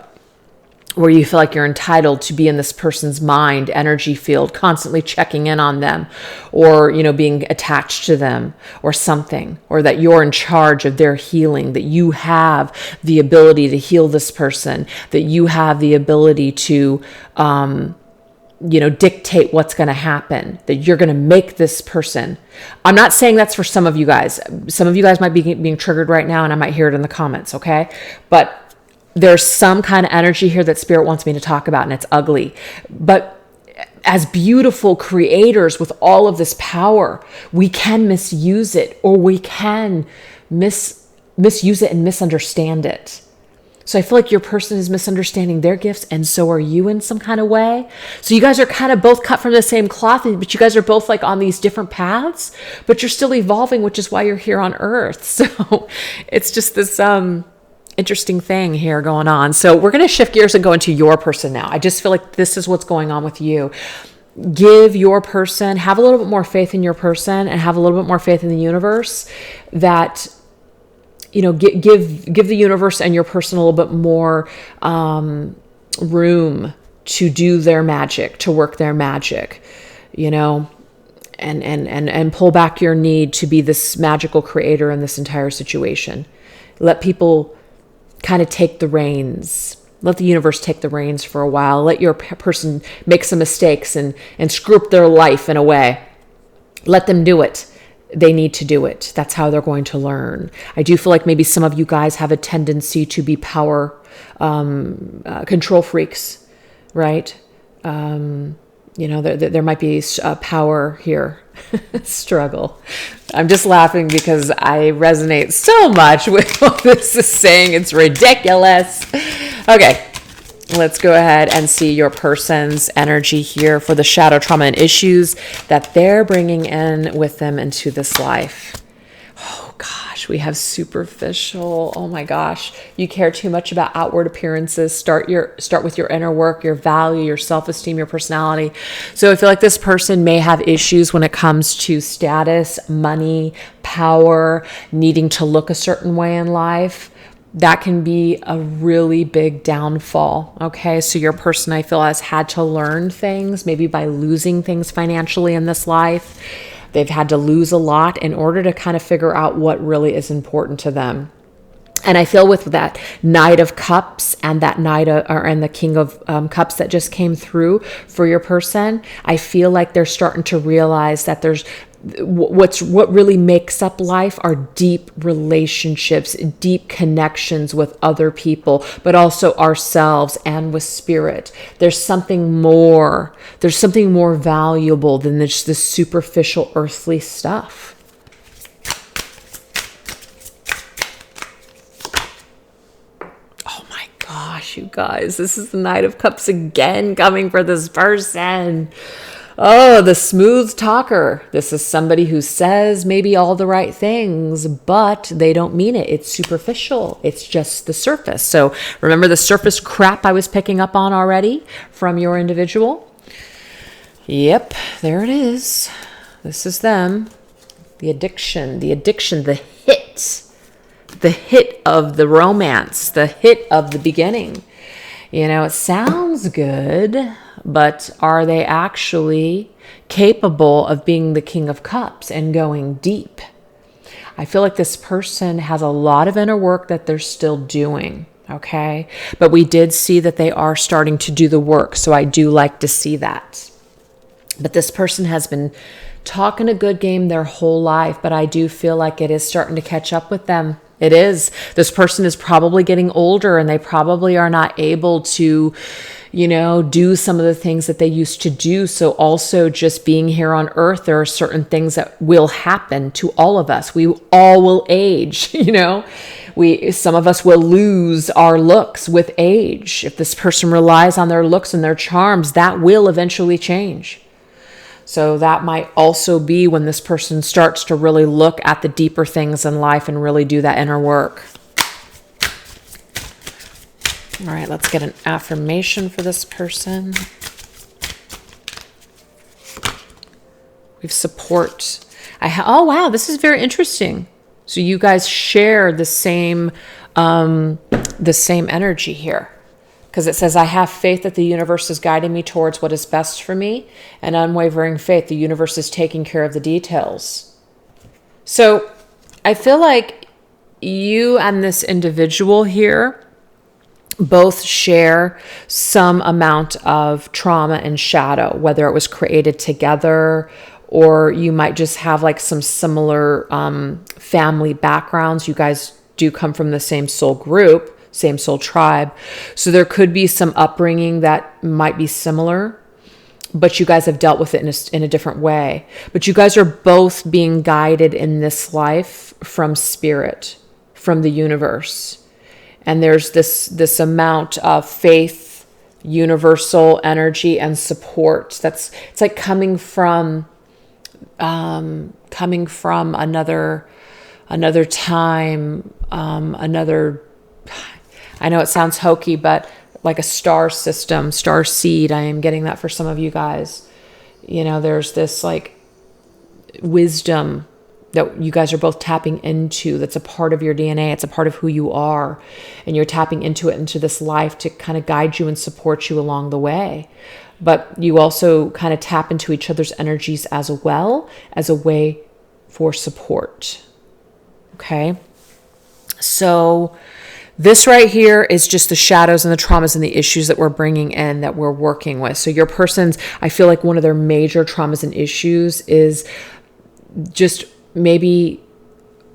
where you feel like you're entitled to be in this person's mind, energy field, constantly checking in on them, or, being attached to them or something, or that you're in charge of their healing, that you have the ability to heal this person, that you have the ability to, dictate what's going to happen, that you're going to make this person. I'm not saying that's for some of you guys. Some of you guys might be being triggered right now, and I might hear it in the comments, okay? But there's some kind of energy here that Spirit wants me to talk about, and it's ugly. But as beautiful creators with all of this power, we can misuse it, or we can misuse it and misunderstand it. So I feel like your person is misunderstanding their gifts, and so are you in some kind of way. So you guys are kind of both cut from the same cloth, but you guys are both like on these different paths, but you're still evolving, which is why you're here on Earth. So it's just this interesting thing here going on. So we're going to shift gears and go into your person now. I just feel like this is what's going on with you. Give your person, have a little bit more faith in your person, and have a little bit more faith in the universe, that give the universe and your person a little bit more room to do their magic, to work their magic, and pull back your need to be this magical creator in this entire situation. Let people kind of take the reins. Let the universe take the reins for a while. Let your person make some mistakes and screw up their life in a way. Let them do it. They need to do it. That's how they're going to learn. I do feel like maybe some of you guys have a tendency to be power control freaks, right? There might be a power here struggle. I'm just laughing because I resonate so much with what this is saying. It's ridiculous. Okay, let's go ahead and see your person's energy here for the shadow trauma and issues that they're bringing in with them into this life. Oh gosh, we have superficial. Oh my gosh, you care too much about outward appearances. Start with your inner work, your value, your self-esteem, your personality. So I feel like this person may have issues when it comes to status, money, power, needing to look a certain way in life. That can be a really big downfall. Okay, so your person, I feel, has had to learn things, maybe by losing things financially in this life. They've had to lose a lot in order to kind of figure out what really is important to them. And I feel with that Knight of Cups and that and the King of Cups that just came through for your person, I feel like they're starting to realize that there's what really makes up life are deep relationships, deep connections with other people, but also ourselves and with spirit. There's something more valuable than just this superficial earthly stuff. Oh my gosh, you guys, this is the Knight of Cups again coming for this person. Oh, the smooth talker. This is somebody who says maybe all the right things, but they don't mean it. It's superficial. It's just the surface. So remember the surface crap I was picking up on already from your individual? Yep, there it is. This is them. The addiction, the hit of the romance, the hit of the beginning. It sounds good, but are they actually capable of being the King of Cups and going deep? I feel like this person has a lot of inner work that they're still doing, okay? But we did see that they are starting to do the work, so I do like to see that. But this person has been talking a good game their whole life, but I do feel like it is starting to catch up with them. It is. This person is probably getting older, and they probably are not able to, do some of the things that they used to do. So also just being here on earth, there are certain things that will happen to all of us. We all will age, some of us will lose our looks with age. If this person relies on their looks and their charms, that will eventually change. So that might also be when this person starts to really look at the deeper things in life and really do that inner work. All right, let's get an affirmation for this person. We have support. Oh, wow, this is very interesting. So you guys share the same energy here. Because it says, I have faith that the universe is guiding me towards what is best for me, and unwavering faith. The universe is taking care of the details. So I feel like you and this individual here both share some amount of trauma and shadow, whether it was created together, or you might just have like some similar family backgrounds. You guys do come from the same soul group, same soul tribe. So there could be some upbringing that might be similar, but you guys have dealt with it in a different way. But you guys are both being guided in this life from spirit, from the universe. And there's this amount of faith, universal energy, and support. It's like coming from another time, I know it sounds hokey, but like a star system, star seed. I am getting that for some of you guys. There's this like wisdom that you guys are both tapping into. That's a part of your DNA. It's a part of who you are. And you're tapping into it, into this life, to kind of guide you and support you along the way. But you also kind of tap into each other's energies as well, as a way for support. Okay. So this right here is just the shadows and the traumas and the issues that we're bringing in, that we're working with. So your person's, I feel like one of their major traumas and issues is just maybe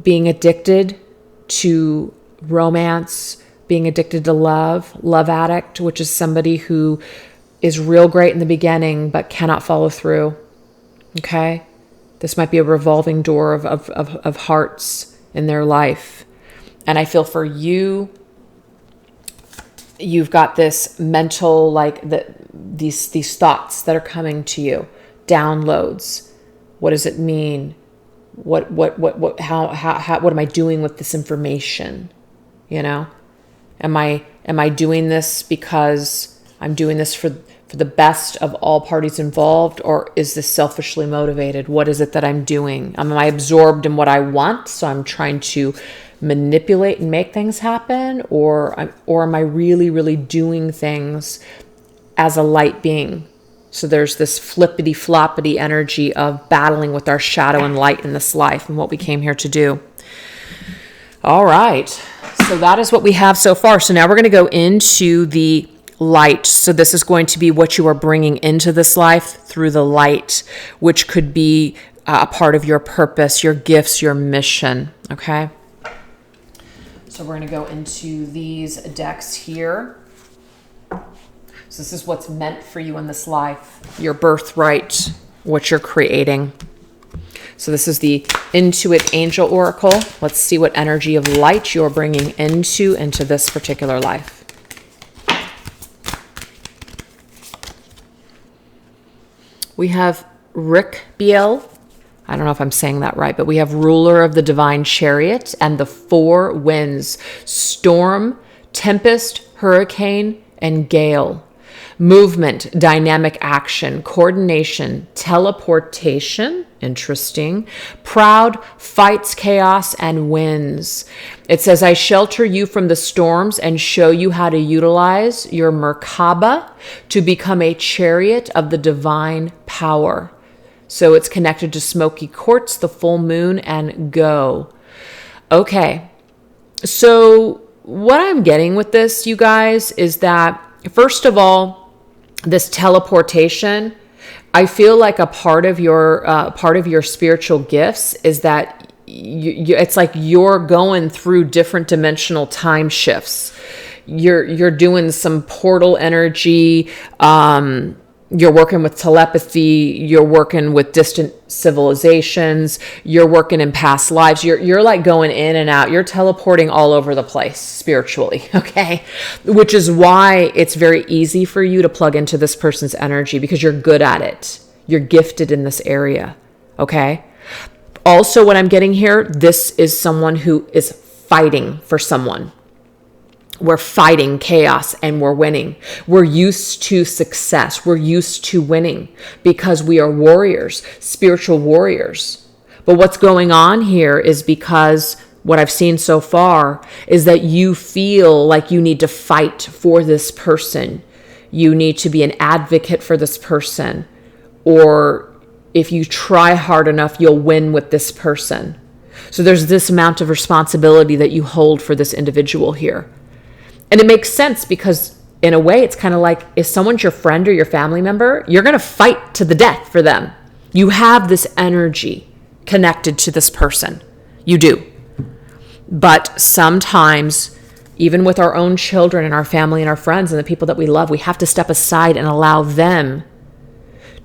being addicted to romance, being addicted to love addict, which is somebody who is real great in the beginning, but cannot follow through. Okay. This might be a revolving door of hearts in their life. And I feel for you, you've got this mental, like these thoughts that are coming to you, downloads. What does it mean? How what am I doing with this information? Am I doing this because I'm doing this for the best of all parties involved, or is this selfishly motivated? What is it that I'm doing? Am I absorbed in what I want, so I'm trying to manipulate and make things happen, or am I really, really doing things as a light being? So there's this flippity floppity energy of battling with our shadow and light in this life and what we came here to do. All right. So that is what we have so far. So now we're going to go into the light. So this is going to be what you are bringing into this life through the light, which could be a part of your purpose, your gifts, your mission. Okay. So we're going to go into these decks here. So this is what's meant for you in this life, your birthright, what you're creating. So this is the Intuit Angel Oracle. Let's see what energy of light you're bringing into this particular life. We have Rick Biel. I don't know if I'm saying that right, but we have ruler of the divine chariot and the four winds: storm, tempest, hurricane, and gale. Movement, dynamic action, coordination, teleportation, interesting, proud, fights chaos, and wins. It says, I shelter you from the storms and show you how to utilize your Merkaba to become a chariot of the divine power. So it's connected to smoky quartz, the full moon, and go. Okay. So what I'm getting with this, you guys, is that, first of all, this teleportation, I feel like a part of your spiritual gifts is that it's like you're going through different dimensional time shifts. You're doing some portal energy. You're working with telepathy. You're working with distant civilizations. You're working in past lives. You're like going in and out. You're teleporting all over the place spiritually, okay? Which is why it's very easy for you to plug into this person's energy, because you're good at it. You're gifted in this area, okay? Also, what I'm getting here, this is someone who is fighting for someone. We're fighting chaos and we're winning. We're used to success. We're used to winning because we are warriors, spiritual warriors. But what's going on here is because what I've seen so far is that you feel like you need to fight for this person. You need to be an advocate for this person. Or if you try hard enough, you'll win with this person. So there's this amount of responsibility that you hold for this individual here. And it makes sense because in a way, it's kind of like if someone's your friend or your family member, you're going to fight to the death for them. You have this energy connected to this person. You do. But sometimes, even with our own children and our family and our friends and the people that we love, we have to step aside and allow them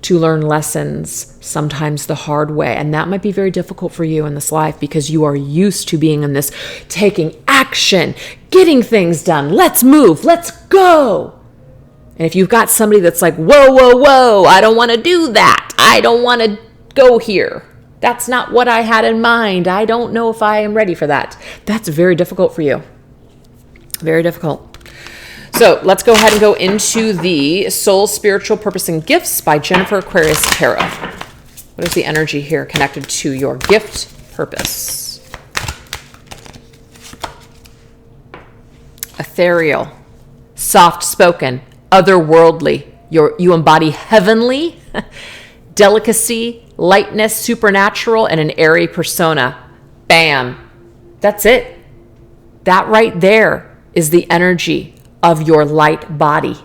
to learn lessons, sometimes the hard way. And that might be very difficult for you in this life because you are used to being in this taking action, getting things done. Let's move. Let's go. And if you've got somebody that's like, whoa, whoa, whoa, I don't want to do that. I don't want to go here. That's not what I had in mind. I don't know if I am ready for that. That's very difficult for you. Very difficult. So let's go ahead and go into the Soul, Spiritual Purpose, and Gifts by Jennifer Aquarius Tarot. What is the energy here connected to your gift purpose? Ethereal, soft-spoken, otherworldly. You embody heavenly, delicacy, lightness, supernatural, and an airy persona. Bam. That's it. That right there is the energy of your light body.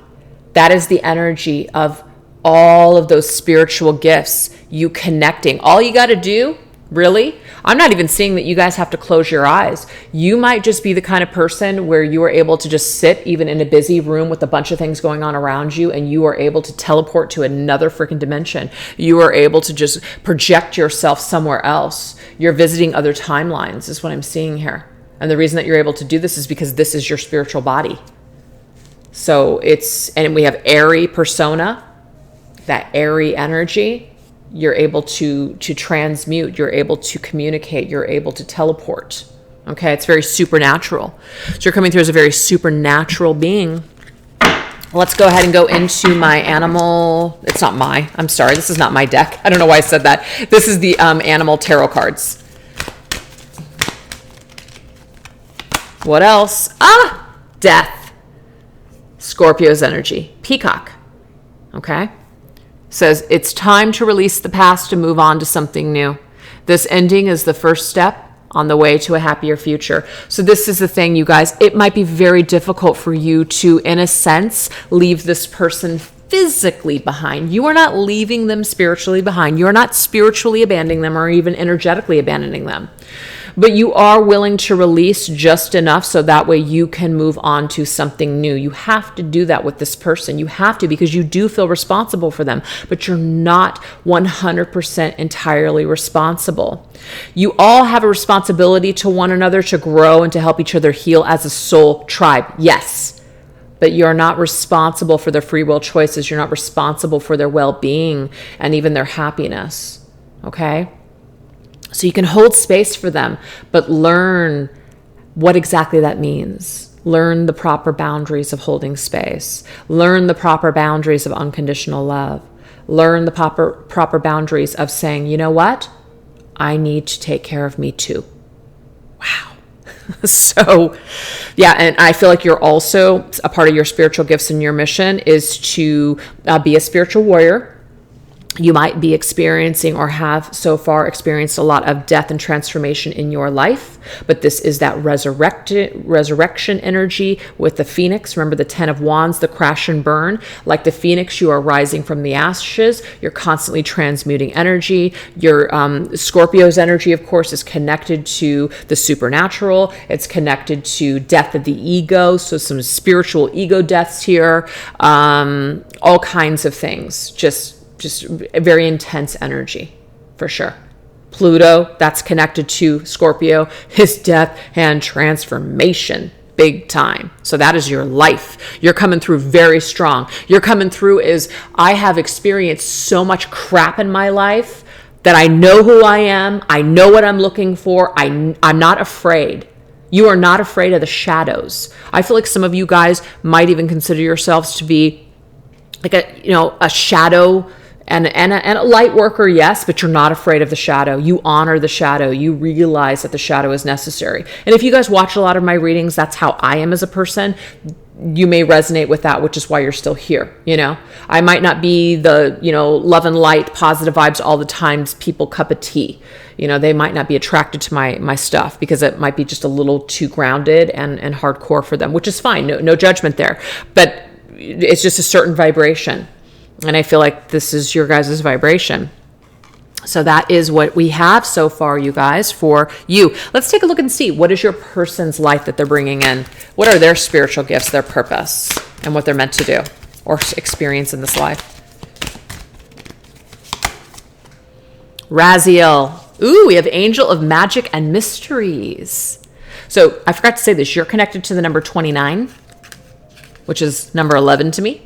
That is the energy of all of those spiritual gifts, you connecting. All you got to do, really, I'm not even seeing that you guys have to close your eyes. You might just be the kind of person where you are able to just sit even in a busy room with a bunch of things going on around you, and you are able to teleport to another freaking dimension. You are able to just project yourself somewhere else. You're visiting other timelines is what I'm seeing here. And the reason that you're able to do this is because this is your spiritual body. So and we have airy persona, that airy energy. You're able to transmute, you're able to communicate, you're able to teleport. Okay, it's very supernatural. So you're coming through as a very supernatural being. Let's go ahead and go into my animal. I'm sorry, this is not my deck. I don't know why I said that. This is the animal tarot cards. What else? Death. Scorpio's energy. Peacock. Okay? Says it's time to release the past to move on to something new. This ending is the first step on the way to a happier future. So this is the thing, you guys. It might be very difficult for you to, in a sense, leave this person physically behind. You are not leaving them spiritually behind. You are not spiritually abandoning them or even energetically abandoning them. But you are willing to release just enough so that way you can move on to something new. You have to do that with this person. You have to, because you do feel responsible for them, but you're not 100% entirely responsible. You all have a responsibility to one another to grow and to help each other heal as a soul tribe. Yes. But you're not responsible for their free will choices. You're not responsible for their well-being and even their happiness. Okay? So you can hold space for them, but learn what exactly that means. Learn the proper boundaries of holding space. Learn the proper boundaries of unconditional love. Learn the proper boundaries of saying, you know what? I need to take care of me too. Wow. So, yeah, and I feel like you're also, a part of your spiritual gifts and your mission is to be a spiritual warrior. You might be experiencing or have so far experienced a lot of death and transformation in your life, but this is that resurrection energy with the phoenix. Remember the 10 of wands, the crash and burn. Like the phoenix, you are rising from the ashes. You're constantly transmuting energy. Your Scorpio's energy, of course, is connected to the supernatural. It's connected to death of the ego. So some spiritual ego deaths here, all kinds of things. Just very intense energy, for sure. Pluto, that's connected to Scorpio, his death and transformation, big time. So that is your life. You're coming through very strong. You're coming through as, I have experienced so much crap in my life that I know who I am. I know what I'm looking for. I'm not afraid. You are not afraid of the shadows. I feel like some of you guys might even consider yourselves to be like a shadow And a light worker, yes, but you're not afraid of the shadow. You honor the shadow. You realize that the shadow is necessary. And if you guys watch a lot of my readings, that's how I am as a person. You may resonate with that, which is why you're still here. I might not be the, love and light, positive vibes all the time, people cup of tea. They might not be attracted to my stuff because it might be just a little too grounded and hardcore for them, which is fine. No judgment there. But it's just a certain vibration. And I feel like this is your guys' vibration. So that is what we have so far, you guys, for you. Let's take a look and see, what is your person's life that they're bringing in? What are their spiritual gifts, their purpose, and what they're meant to do or experience in this life? Raziel. Ooh, we have Angel of Magic and Mysteries. So I forgot to say this. You're connected to the number 29, which is number 11 to me.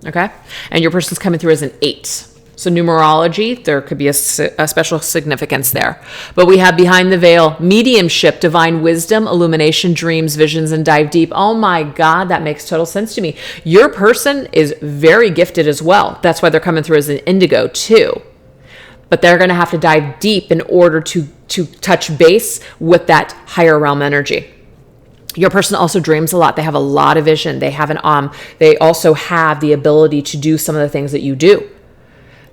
Okay. And your person's coming through as an 8. So numerology, there could be a special significance there. But we have behind the veil, mediumship, divine wisdom, illumination, dreams, visions, and dive deep. Oh my God, that makes total sense to me. Your person is very gifted as well. That's why they're coming through as an indigo too. But they're going to have to dive deep in order to touch base with that higher realm energy. Your person also dreams a lot. They have a lot of vision. They have they also have the ability to do some of the things that you do.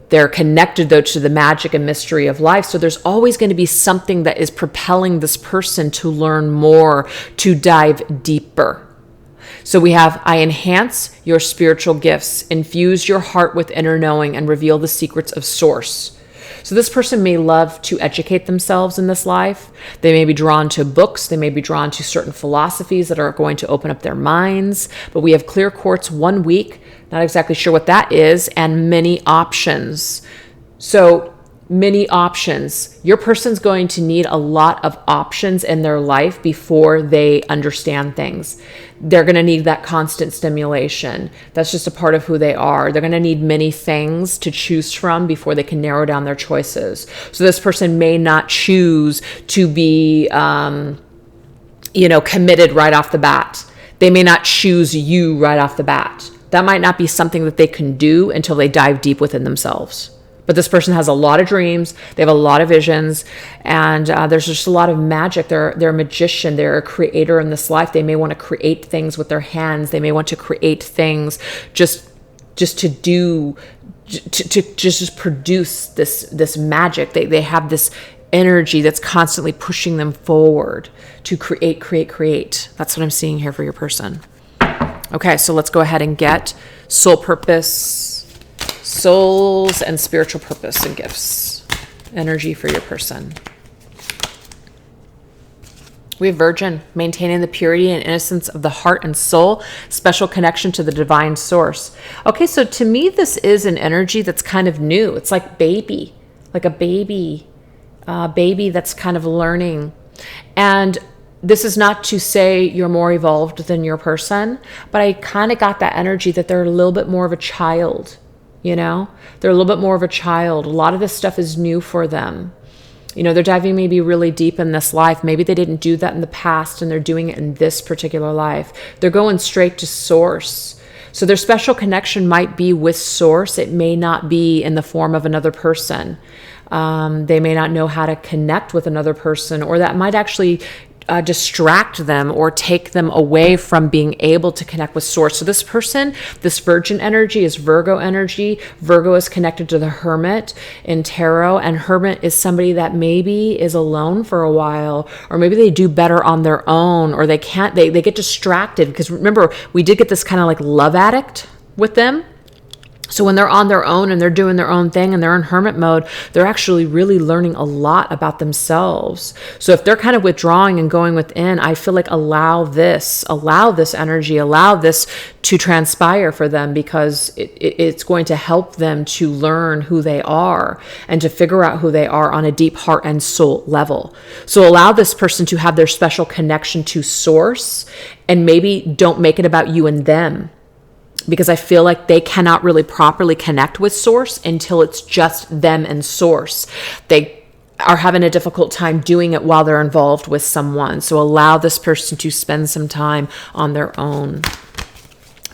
They're connected, though, to the magic and mystery of life. So there's always going to be something that is propelling this person to learn more, to dive deeper. So we have, I enhance your spiritual gifts, infuse your heart with inner knowing, and reveal the secrets of source. So this person may love to educate themselves in this life. They may be drawn to books. They may be drawn to certain philosophies that are going to open up their minds. But we have clear quartz 1 week. Not exactly sure what that is. And many options. So many options. Your person's going to need a lot of options in their life before they understand things. They're going to need that constant stimulation. That's just a part of who they are. They're going to need many things to choose from before they can narrow down their choices. So this person may not choose to be, committed right off the bat. They may not choose you right off the bat. That might not be something that they can do until they dive deep within themselves. But this person has a lot of dreams. They have a lot of visions. And there's just a lot of magic. They're a magician. They're a creator in this life. They may want to create things with their hands. They may want to create things just to produce this magic. They have this energy that's constantly pushing them forward to create. That's what I'm seeing here for your person. Okay, so let's go ahead and get soul purpose, souls and spiritual purpose and gifts, energy for your person. We have Virgin, maintaining the purity and innocence of the heart and soul, special connection to the divine source. Okay, so to me, this is an energy that's kind of new. It's like baby, like a baby that's kind of learning. And this is not to say you're more evolved than your person, but I kind of got that energy that they're a little bit more of a child. They're a little bit more of a child. A lot of this stuff is new for them. They're diving maybe really deep in this life. Maybe they didn't do that in the past and they're doing it in this particular life. They're going straight to source. So their special connection might be with source. It may not be in the form of another person. They may not know how to connect with another person, or that might actually distract them or take them away from being able to connect with source. So this person, this Virgin energy is Virgo energy. Virgo is connected to the Hermit in tarot, and Hermit is somebody that maybe is alone for a while, or maybe they do better on their own, or they get distracted, because remember, we did get this kind of like love addict with them. So when they're on their own and they're doing their own thing and they're in hermit mode, they're actually really learning a lot about themselves. So if they're kind of withdrawing and going within, I feel like allow this energy, allow this to transpire for them, because it's going to help them to learn who they are and to figure out who they are on a deep heart and soul level. So allow this person to have their special connection to source, and maybe don't make it about you and them, because I feel like they cannot really properly connect with source until it's just them and source. They are having a difficult time doing it while they're involved with someone. So allow this person to spend some time on their own.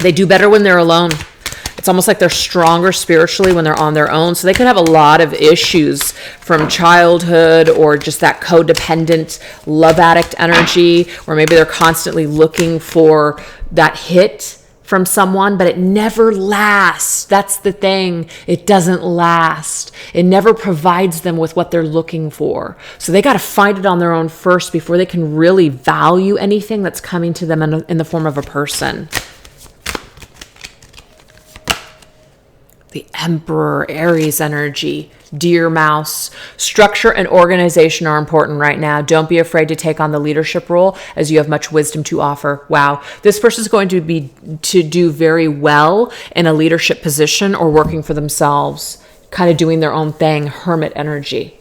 They do better when they're alone. It's almost like they're stronger spiritually when they're on their own. So they could have a lot of issues from childhood, or just that codependent love addict energy, or maybe they're constantly looking for that hit from someone, but it never lasts. That's the thing. It doesn't last. It never provides them with what they're looking for. So they got to find it on their own first before they can really value anything that's coming to them in the form of a person. The Emperor, Aries energy, deer mouse. Structure and organization are important right now. Don't be afraid to take on the leadership role, as you have much wisdom to offer. Wow. This person is going to do very well in a leadership position or working for themselves, kind of doing their own thing. Hermit energy.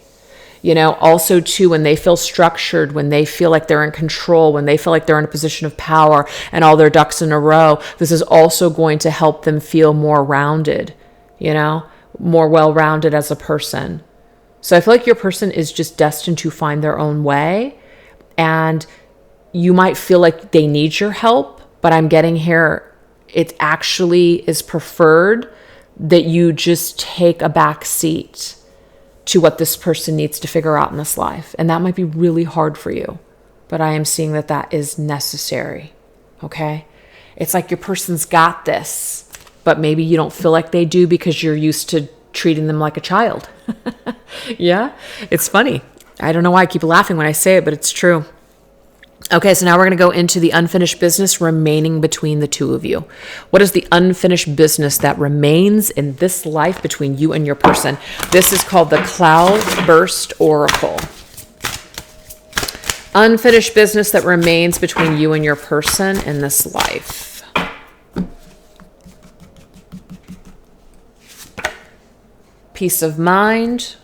You know, also too, when they feel structured, when they feel like they're in control, when they feel like they're in a position of power and all their ducks in a row, this is also going to help them feel more rounded, you know, more well-rounded as a person. So I feel like your person is just destined to find their own way, and you might feel like they need your help, but I'm getting here, it actually is preferred that you just take a back seat to what this person needs to figure out in this life. And that might be really hard for you, but I am seeing that that is necessary. Okay? It's like your person's got this, but maybe you don't feel like they do because you're used to treating them like a child. Yeah, it's funny. I don't know why I keep laughing when I say it, but it's true. Okay, so now we're going to go into the unfinished business remaining between the two of you. What is the unfinished business that remains in this life between you and your person? This is called the Cloudburst Oracle. Unfinished business that remains between you and your person in this life. Peace of mind,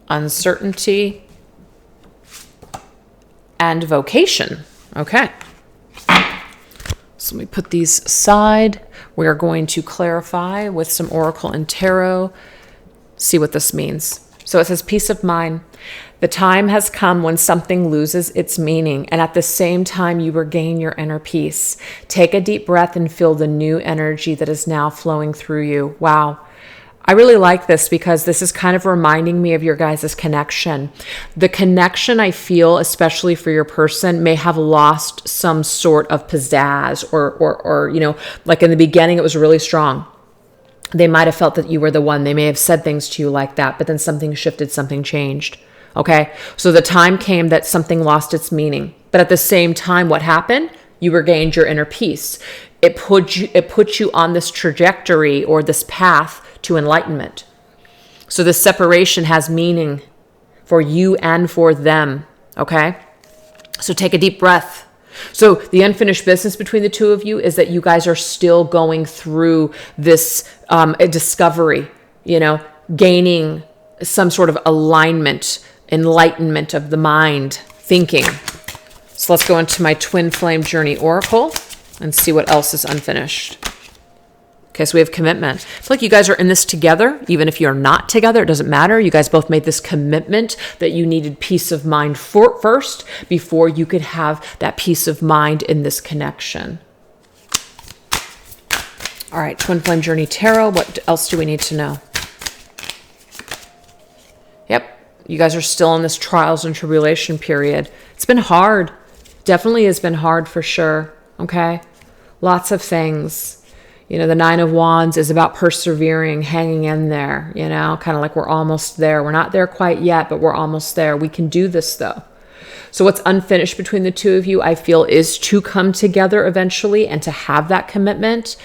uncertainty, and vocation. Okay. So let me put these aside. We are going to clarify with some Oracle and Tarot, see what this means. So it says peace of mind. The time has come when something loses its meaning, and at the same time you regain your inner peace. Take a deep breath and feel the new energy that is now flowing through you. Wow. I really like this because this is kind of reminding me of your guys' connection. The connection I feel, especially for your person, may have lost some sort of pizzazz or you know, like in the beginning it was really strong. They might have felt that you were the one. They may have said things to you like that, but then something shifted, something changed. Okay? So the time came that something lost its meaning. But at the same time, what happened? You regained your inner peace. It put you on this trajectory or this path to enlightenment. So the separation has meaning for you and for them. Okay? So take a deep breath. So the unfinished business between the two of you is that you guys are still going through this discovery, you know, gaining some sort of alignment, enlightenment of the mind, thinking. So let's go into my Twin Flame Journey Oracle and see what else is unfinished. Okay, so we have commitment. I feel like you guys are in this together. Even if you're not together, it doesn't matter. You guys both made this commitment that you needed peace of mind first before you could have that peace of mind in this connection. All right, Twin Flame Journey Tarot. What else do we need to know? Yep, you guys are still in this trials and tribulation period. It's been hard. Definitely has been hard for sure. Okay, lots of things. You know, the Nine of Wands is about persevering, hanging in there, you know, kind of like we're almost there. We're not there quite yet, but we're almost there. We can do this though. So what's unfinished between the two of you, I feel, is to come together eventually and to have that commitment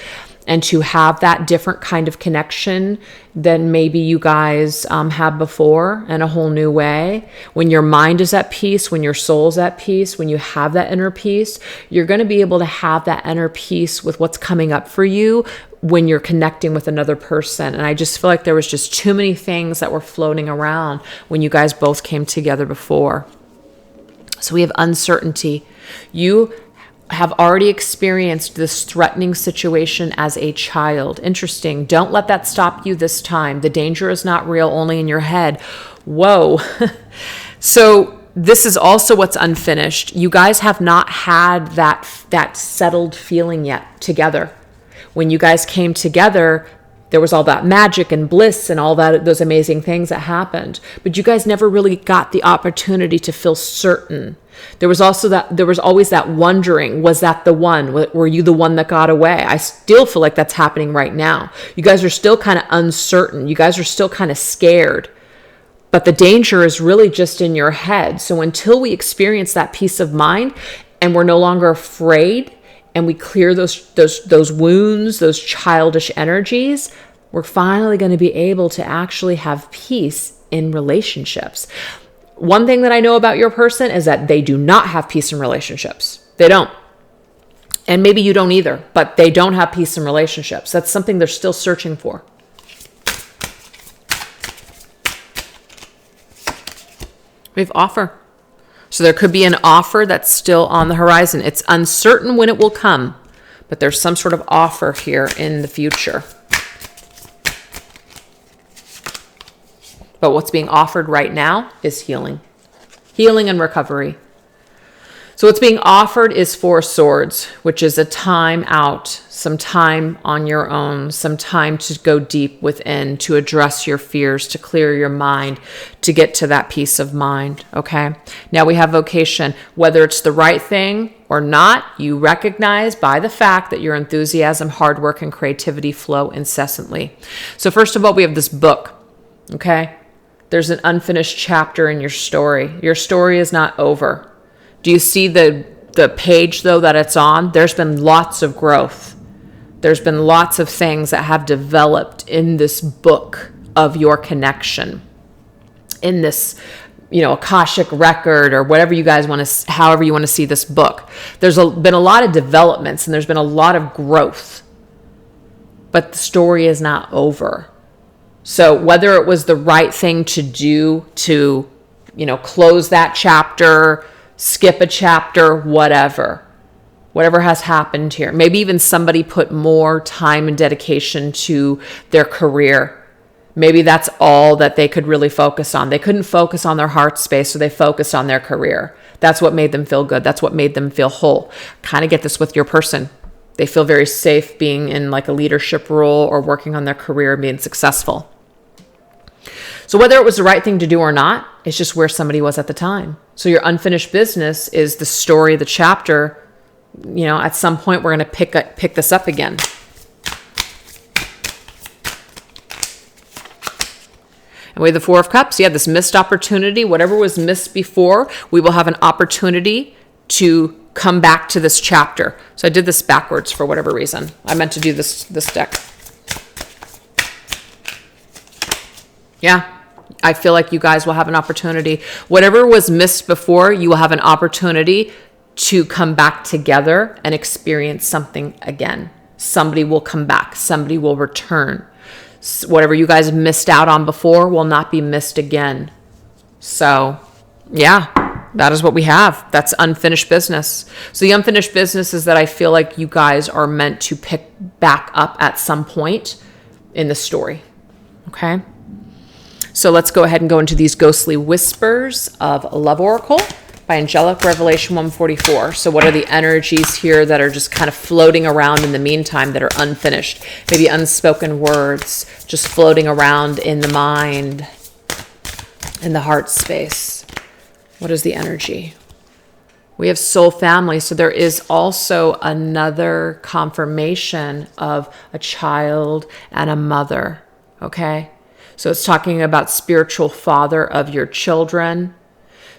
and to have that different kind of connection than maybe you guys had before in a whole new way. When your mind is at peace, when your soul's at peace, when you have that inner peace, you're going to be able to have that inner peace with what's coming up for you when you're connecting with another person. And I just feel like there was just too many things that were floating around when you guys both came together before. So we have uncertainty. You have already experienced this threatening situation as a child. Interesting. Don't let that stop you this time. The danger is not real, only in your head. Whoa. So this is also what's unfinished. You guys have not had that settled feeling yet together. when you guys came together, there was all that magic and bliss and all that, those amazing things that happened. But you guys never really got the opportunity to feel certain. There was always that wondering, was that the one? Were you the one that got away? I still feel like that's happening right now. You guys are still kind of uncertain. You guys are still kind of scared. But the danger is really just in your head. So until we experience that peace of mind and we're no longer afraid, and we clear those wounds, those childish energies, we're finally going to be able to actually have peace in relationships. One thing that I know about your person is that they do not have peace in relationships. They don't. And maybe you don't either, but they don't have peace in relationships. That's something they're still searching for. We have offer. So there could be an offer that's still on the horizon. It's uncertain when it will come, but there's some sort of offer here in the future. But what's being offered right now is healing. Healing and recovery. So what's being offered is Four Swords, which is a time out, some time on your own, some time to go deep within, to address your fears, to clear your mind, to get to that peace of mind, okay? Now we have vocation. Whether it's the right thing or not, you recognize by the fact that your enthusiasm, hard work, and creativity flow incessantly. So first of all, we have this book, okay? There's an unfinished chapter in your story. Your story is not over. Do you see the page, though, that it's on? There's been lots of growth. There's been lots of things that have developed in this book of your connection, in this, Akashic record, or whatever you guys want to, however you want to see this book. There's been a lot of developments and there's been a lot of growth, but the story is not over. So whether it was the right thing to do to, close that chapter, skip a chapter, whatever has happened here. Maybe even somebody put more time and dedication to their career. Maybe that's all that they could really focus on. They couldn't focus on their heart space, so they focused on their career. That's what made them feel good. That's what made them feel whole. Kind of get this with your person. They feel very safe being in like a leadership role or working on their career and being successful. So whether it was the right thing to do or not, it's just where somebody was at the time. So your unfinished business is the story, the chapter. At some point we're going to pick this up again. And we have the Four of Cups. You have this missed opportunity. Whatever was missed before, we will have an opportunity to come back to this chapter. So I did this backwards for whatever reason. I meant to do this deck. Yeah. I feel like you guys will have an opportunity. Whatever was missed before, you will have an opportunity to come back together and experience something again. Somebody will come back. Somebody will return. Whatever you guys missed out on before will not be missed again. So, yeah, that is what we have. That's unfinished business. So the unfinished business is that I feel like you guys are meant to pick back up at some point in the story. Okay? So let's go ahead and go into these ghostly whispers of Love Oracle by Angelic, Revelation 144. So what are the energies here that are just kind of floating around in the meantime that are unfinished? Maybe unspoken words just floating around in the mind, in the heart space. What is the energy? We have soul family. So there is also another confirmation of a child and a mother. Okay? So it's talking about spiritual father of your children.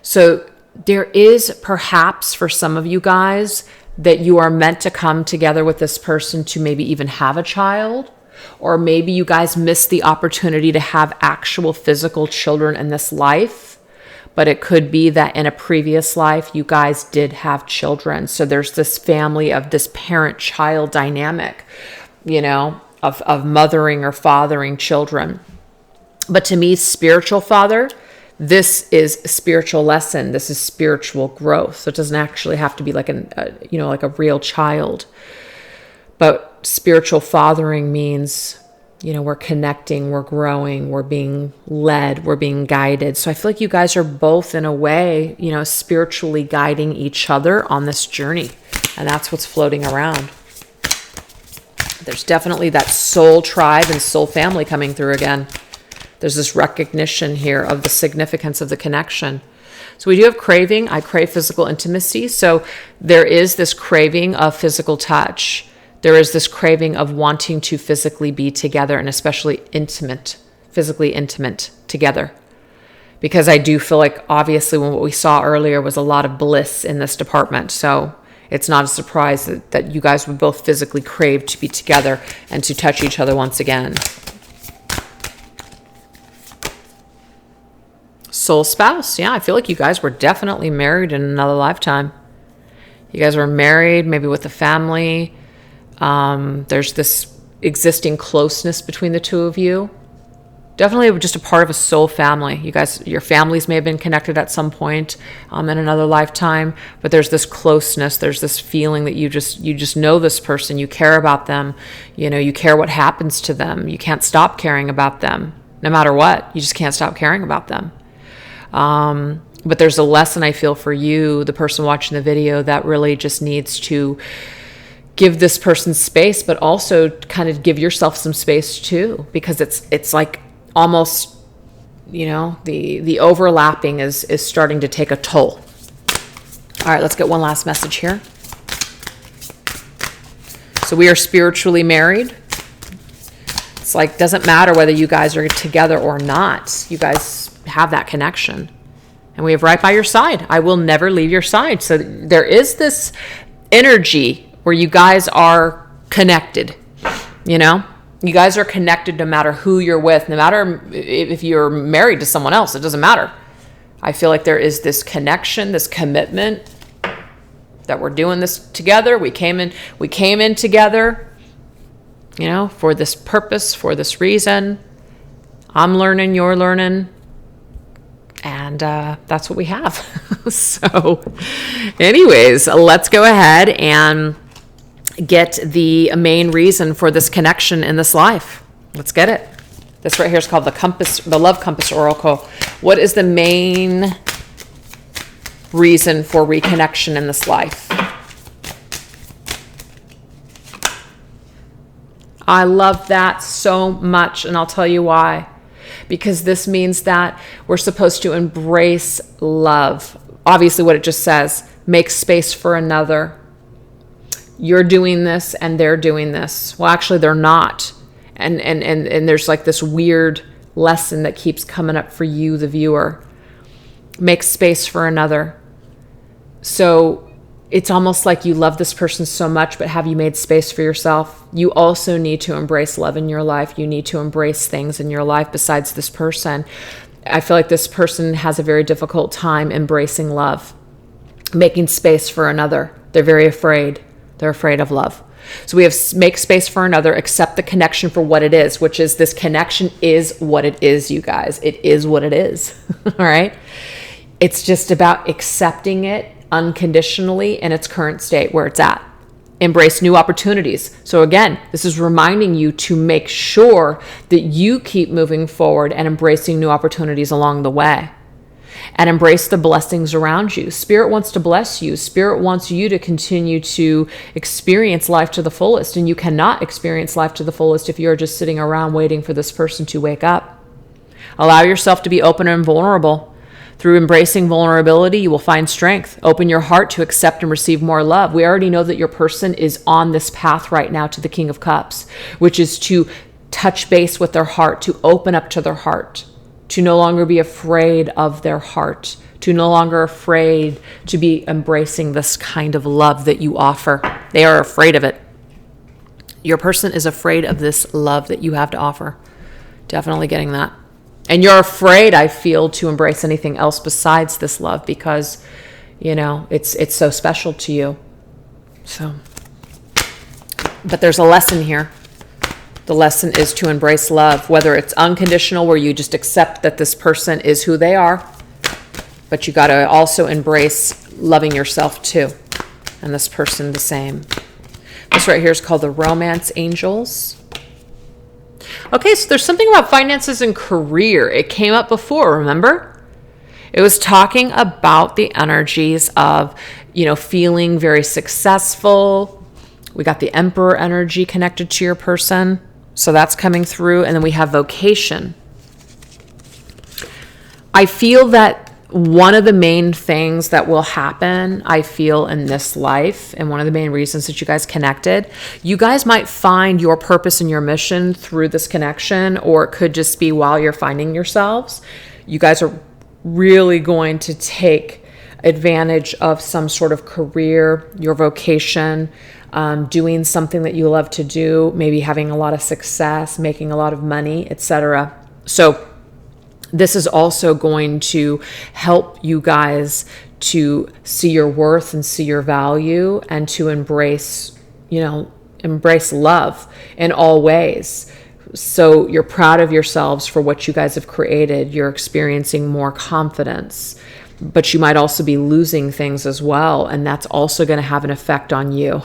So there is perhaps for some of you guys that you are meant to come together with this person to maybe even have a child, or maybe you guys missed the opportunity to have actual physical children in this life, but it could be that in a previous life you guys did have children. So there's this family of this parent-child dynamic, of mothering or fathering children. But to me, spiritual father, this is a spiritual lesson. This is spiritual growth. So it doesn't actually have to be like like a real child. But spiritual fathering means, we're connecting, we're growing, we're being led, we're being guided. So I feel like you guys are both in a way, spiritually guiding each other on this journey. And that's what's floating around. There's definitely that soul tribe and soul family coming through again. There's this recognition here of the significance of the connection. So we do have craving. I crave physical intimacy. So there is this craving of physical touch. There is this craving of wanting to physically be together, and especially intimate, physically intimate together. Because I do feel like obviously what we saw earlier was a lot of bliss in this department. So it's not a surprise that you guys would both physically crave to be together and to touch each other once again. Soul spouse. Yeah, I feel like you guys were definitely married in another lifetime. You guys were married, maybe with a family. There's this existing closeness between the two of you. Definitely just a part of a soul family. You guys, your families may have been connected at some point in another lifetime, but there's this closeness. There's this feeling that you just know this person. You care about them. You know, you care what happens to them. You can't stop caring about them, no matter what. You just can't stop caring about them. But there's a lesson I feel for you, the person watching the video, that really just needs to give this person space, but also kind of give yourself some space too, because it's like almost, you know, the overlapping is starting to take a toll. All right, let's get one last message here. So we are spiritually married. It's like, doesn't matter whether you guys are together or not. You guys have that connection. And we have right by your side. I will never leave your side. So there is this energy where you guys are connected, you know? You guys are connected no matter who you're with, no matter if you're married to someone else, it doesn't matter. I feel like there is this connection, this commitment that we're doing this together. We came in together, you know, for this purpose, for this reason. I'm learning, you're learning. And that's what we have. So anyways, let's go ahead and get the main reason for this connection in this life. Let's get it. This right here is called the Love Compass Oracle. What is the main reason for reconnection in this life? I love that so much, and I'll tell you why. Because this means that we're supposed to embrace love. Obviously, what it just says, make space for another. You're doing this and they're doing this. Well, actually, they're not. And there's like this weird lesson that keeps coming up for you, the viewer. Make space for another. So it's almost like you love this person so much, but have you made space for yourself? You also need to embrace love in your life. You need to embrace things in your life besides this person. I feel like this person has a very difficult time embracing love, making space for another. They're very afraid. They're afraid of love. So we have make space for another, accept the connection for what it is, which is this connection is what it is, you guys. It is what it is. All right. It's just about accepting it unconditionally in its current state where it's at. Embrace new opportunities. So again, this is reminding you to make sure that you keep moving forward and embracing new opportunities along the way. And embrace the blessings around you. Spirit wants to bless you. Spirit wants you to continue to experience life to the fullest. And you cannot experience life to the fullest if you're just sitting around waiting for this person to wake up. Allow yourself to be open and vulnerable. Through embracing vulnerability, you will find strength. Open your heart to accept and receive more love. We already know that your person is on this path right now to the King of Cups, which is to touch base with their heart, to open up to their heart, to no longer be afraid of their heart, to no longer afraid to be embracing this kind of love that you offer. They are afraid of it. Your person is afraid of this love that you have to offer. Definitely getting that. And you're afraid, I feel, to embrace anything else besides this love because, you know, it's so special to you. So, but there's a lesson here. The lesson is to embrace love, whether it's unconditional, where you just accept that this person is who they are, but you got to also embrace loving yourself too. And this person the same. This right here is called the Romance Angels. Okay, so there's something about finances and career. It came up before, remember? It was talking about the energies of, you know, feeling very successful, We got the Emperor energy connected to your person. So that's coming through. And then we have vocation. I feel that one of the main things that will happen, I feel, in this life, and one of the main reasons that you guys connected, you guys might find your purpose and your mission through this connection, or it could just be while you're finding yourselves. You guys are really going to take advantage of some sort of career, your vocation, doing something that you love to do, maybe having a lot of success, making a lot of money, etc. So this is also going to help you guys to see your worth and see your value, and to embrace love in all ways. So you're proud of yourselves for what you guys have created. You're experiencing more confidence, but you might also be losing things as well. And that's also going to have an effect on you.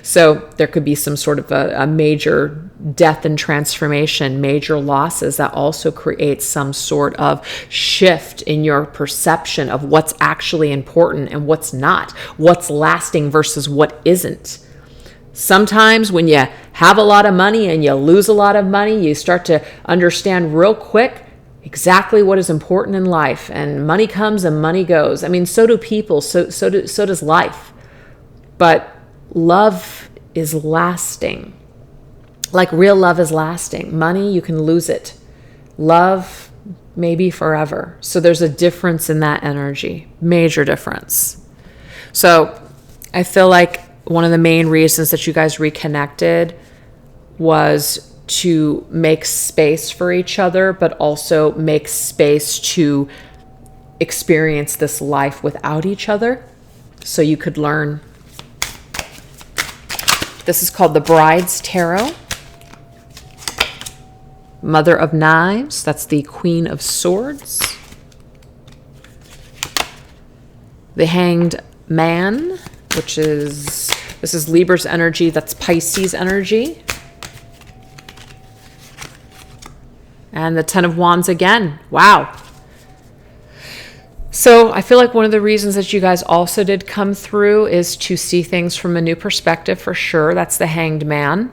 So there could be some sort of a major death and transformation, major losses that also create some sort of shift in your perception of what's actually important and what's not, what's lasting versus what isn't. Sometimes when you have a lot of money and you lose a lot of money, you start to understand real quick exactly what is important in life, and money comes and money goes. I mean, so do people, so does life. But love is lasting. Like real love is lasting. Money, you can lose it. Love, maybe forever. So there's a difference in that energy, major difference. So I feel like one of the main reasons that you guys reconnected was to make space for each other, but also make space to experience this life without each other, so you could learn. This is called the Bride's Tarot. Mother of Knives, that's the Queen of Swords. The Hanged Man, this is Libra's energy, that's Pisces energy. And the Ten of Wands again. Wow. So I feel like one of the reasons that you guys also did come through is to see things from a new perspective, for sure. That's the Hanged Man.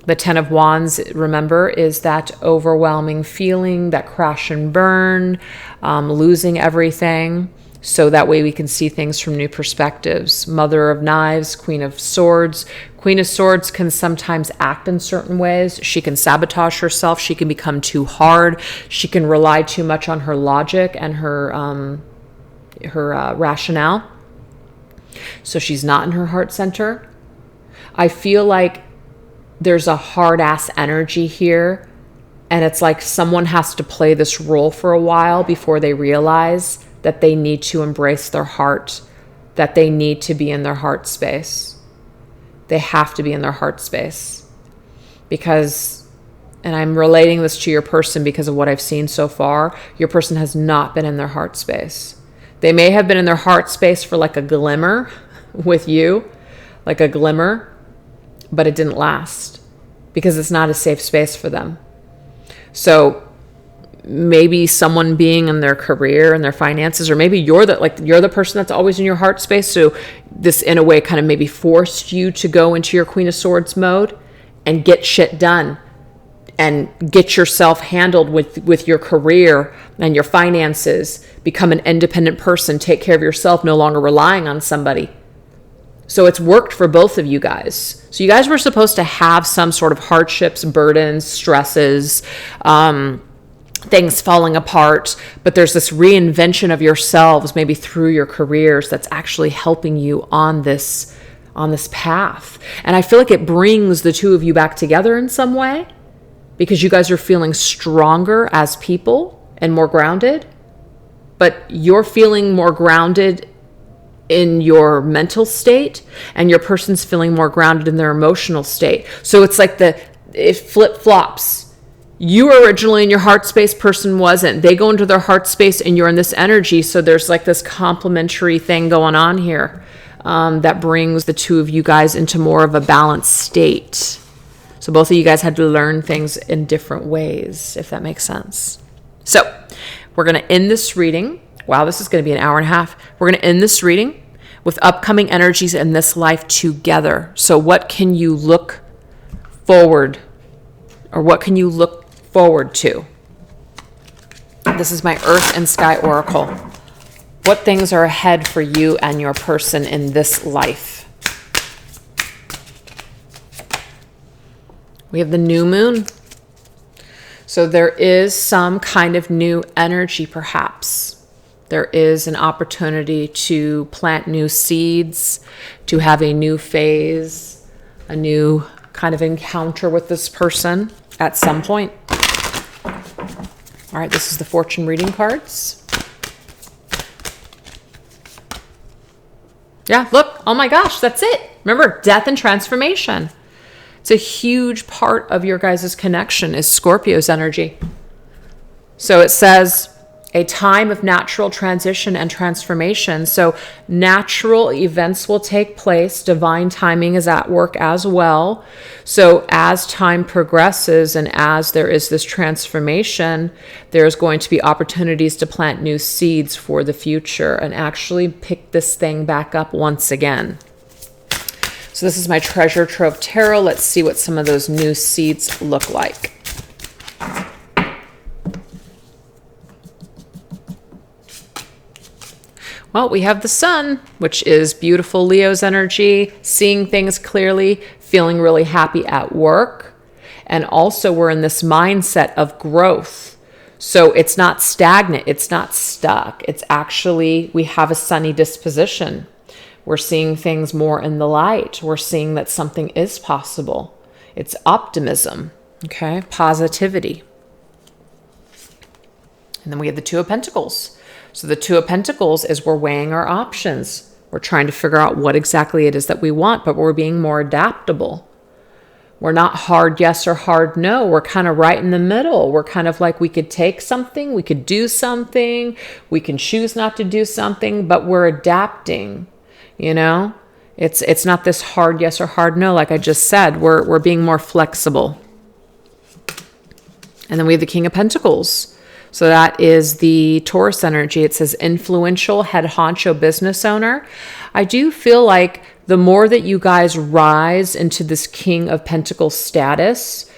The Ten of Wands, remember, is that overwhelming feeling, that crash and burn, losing everything. So that way we can see things from new perspectives. Mother of Knives, Queen of Swords. Queen of Swords can sometimes act in certain ways. She can sabotage herself. She can become too hard. She can rely too much on her logic and her rationale. So she's not in her heart center. I feel like there's a hard-ass energy here. And it's like someone has to play this role for a while before they realize that they need to embrace their heart, that they need to be in their heart space. They have to be in their heart space. Because, and I'm relating this to your person because of what I've seen so far, your person has not been in their heart space. They may have been in their heart space for like a glimmer with you, like a glimmer, but it didn't last because it's not a safe space for them. So maybe someone being in their career and their finances, or maybe you're the person that's always in your heart space. So this in a way kind of maybe forced you to go into your Queen of Swords mode and get shit done and get yourself handled with your career and your finances, become an independent person, take care of yourself, no longer relying on somebody. So it's worked for both of you guys. So you guys were supposed to have some sort of hardships, burdens, stresses, things falling apart, but there's this reinvention of yourselves, maybe through your careers, that's actually helping you on this path. And I feel like it brings the two of you back together in some way, because you guys are feeling stronger as people and more grounded, but you're feeling more grounded in your mental state, and your person's feeling more grounded in their emotional state. So it's like it flip-flops. You were originally in your heart space, person wasn't. They go into their heart space and you're in this energy. So there's like this complementary thing going on here that brings the two of you guys into more of a balanced state. So both of you guys had to learn things in different ways, if that makes sense. So we're going to end this reading. Wow, this is going to be an hour and a half. We're going to end this reading with upcoming energies in this life together. So what can you look forward, or what can you look forward to? This is my Earth and Sky Oracle. What things are ahead for you and your person in this life? We have the new moon. So there is some kind of new energy, perhaps. There is an opportunity to plant new seeds, to have a new phase, a new kind of encounter with this person at some point. All right, this is the fortune reading cards. Yeah, look, oh my gosh, that's it. Remember, death and transformation. It's a huge part of your guys' connection is Scorpio's energy. So it says a time of natural transition and transformation. So natural events will take place. Divine timing is at work as well. So as time progresses and as there is this transformation, there's going to be opportunities to plant new seeds for the future and actually pick this thing back up once again. So this is my Treasure Trove Tarot. Let's see what some of those new seeds look like. Well, we have the Sun, which is beautiful Leo's energy, seeing things clearly, feeling really happy at work. And also we're in this mindset of growth. So it's not stagnant, it's not stuck. It's actually, we have a sunny disposition. We're seeing things more in the light. We're seeing that something is possible. It's optimism, okay? Positivity. And then we have the Two of Pentacles. So the Two of Pentacles is we're weighing our options. We're trying to figure out what exactly it is that we want, but we're being more adaptable. We're not hard yes or hard no. We're kind of right in the middle. We're kind of like we could take something, we could do something, we can choose not to do something, but we're adapting. You know, it's not this hard yes or hard no, like I just said. We're being more flexible. And then we have the King of Pentacles. So that is the Taurus energy. It says influential head honcho business owner. I do feel like the more that you guys rise into this King of Pentacles status,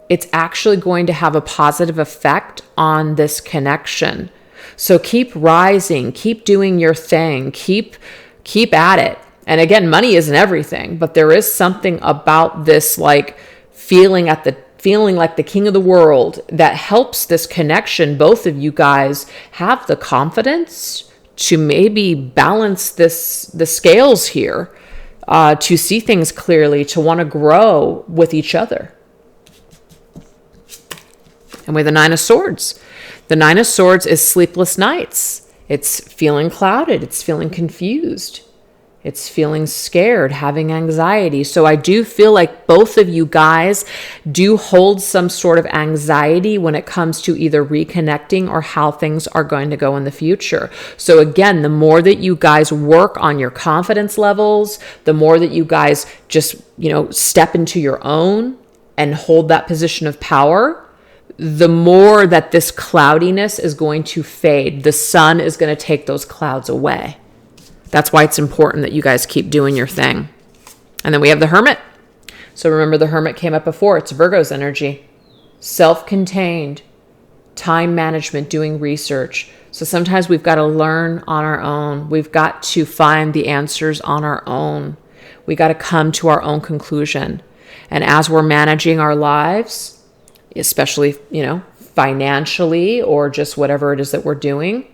it's actually going to have a positive effect on this connection. So keep rising, keep doing your thing, keep at it. And again, money isn't everything, but there is something about this like feeling like the king of the world that helps this connection. Both of you guys have the confidence to maybe balance the scales here, to see things clearly, to want to grow with each other. And we have the Nine of Swords. The Nine of Swords is sleepless nights. It's feeling clouded. It's feeling confused. It's feeling scared, having anxiety. So I do feel like both of you guys do hold some sort of anxiety when it comes to either reconnecting or how things are going to go in the future. So again, the more that you guys work on your confidence levels, the more that you guys just, step into your own and hold that position of power, the more that this cloudiness is going to fade. The sun is going to take those clouds away. That's why it's important that you guys keep doing your thing. And then we have the Hermit. So remember, the Hermit came up before. It's Virgo's energy. Self-contained, time management, doing research. So sometimes we've got to learn on our own. We've got to find the answers on our own. We got to come to our own conclusion. And as we're managing our lives, especially, financially or just whatever it is that we're doing,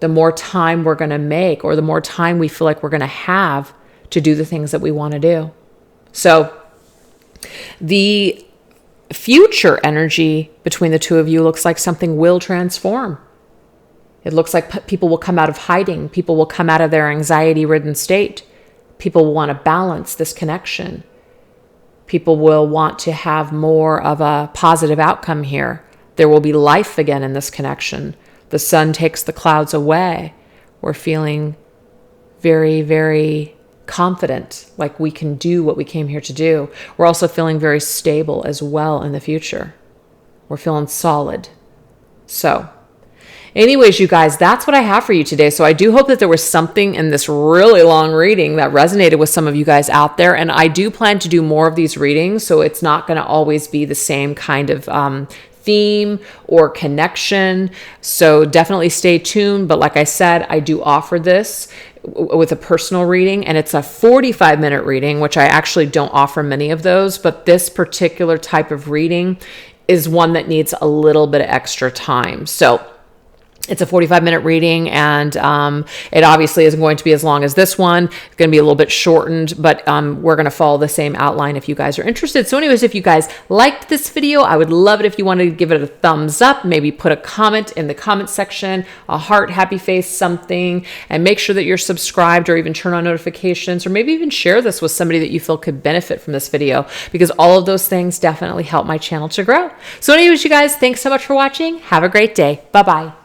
the more time we're going to make, or the more time we feel like we're going to have to do the things that we want to do. So the future energy between the two of you looks like something will transform. It looks like people will come out of hiding. People will come out of their anxiety-ridden state. People will want to balance this connection. People will want to have more of a positive outcome here. There will be life again in this connection. The sun takes the clouds away. We're feeling very, very confident, like we can do what we came here to do. We're also feeling very stable as well in the future. We're feeling solid. So Anyways, you guys, that's what I have for you today. So I do hope that there was something in this really long reading that resonated with some of you guys out there. And I do plan to do more of these readings. So it's not going to always be the same kind of theme or connection. So definitely stay tuned. But like I said, I do offer this with a personal reading, and it's a 45-minute reading, which I actually don't offer many of those. But this particular type of reading is one that needs a little bit of extra time. So it's a 45-minute reading, and it obviously isn't going to be as long as this one. It's going to be a little bit shortened, but we're going to follow the same outline if you guys are interested. So anyways, if you guys liked this video, I would love it if you wanted to give it a thumbs up, maybe put a comment in the comment section, a heart, happy face, something, and make sure that you're subscribed or even turn on notifications, or maybe even share this with somebody that you feel could benefit from this video, because all of those things definitely help my channel to grow. So anyways, you guys, thanks so much for watching. Have a great day. Bye-bye.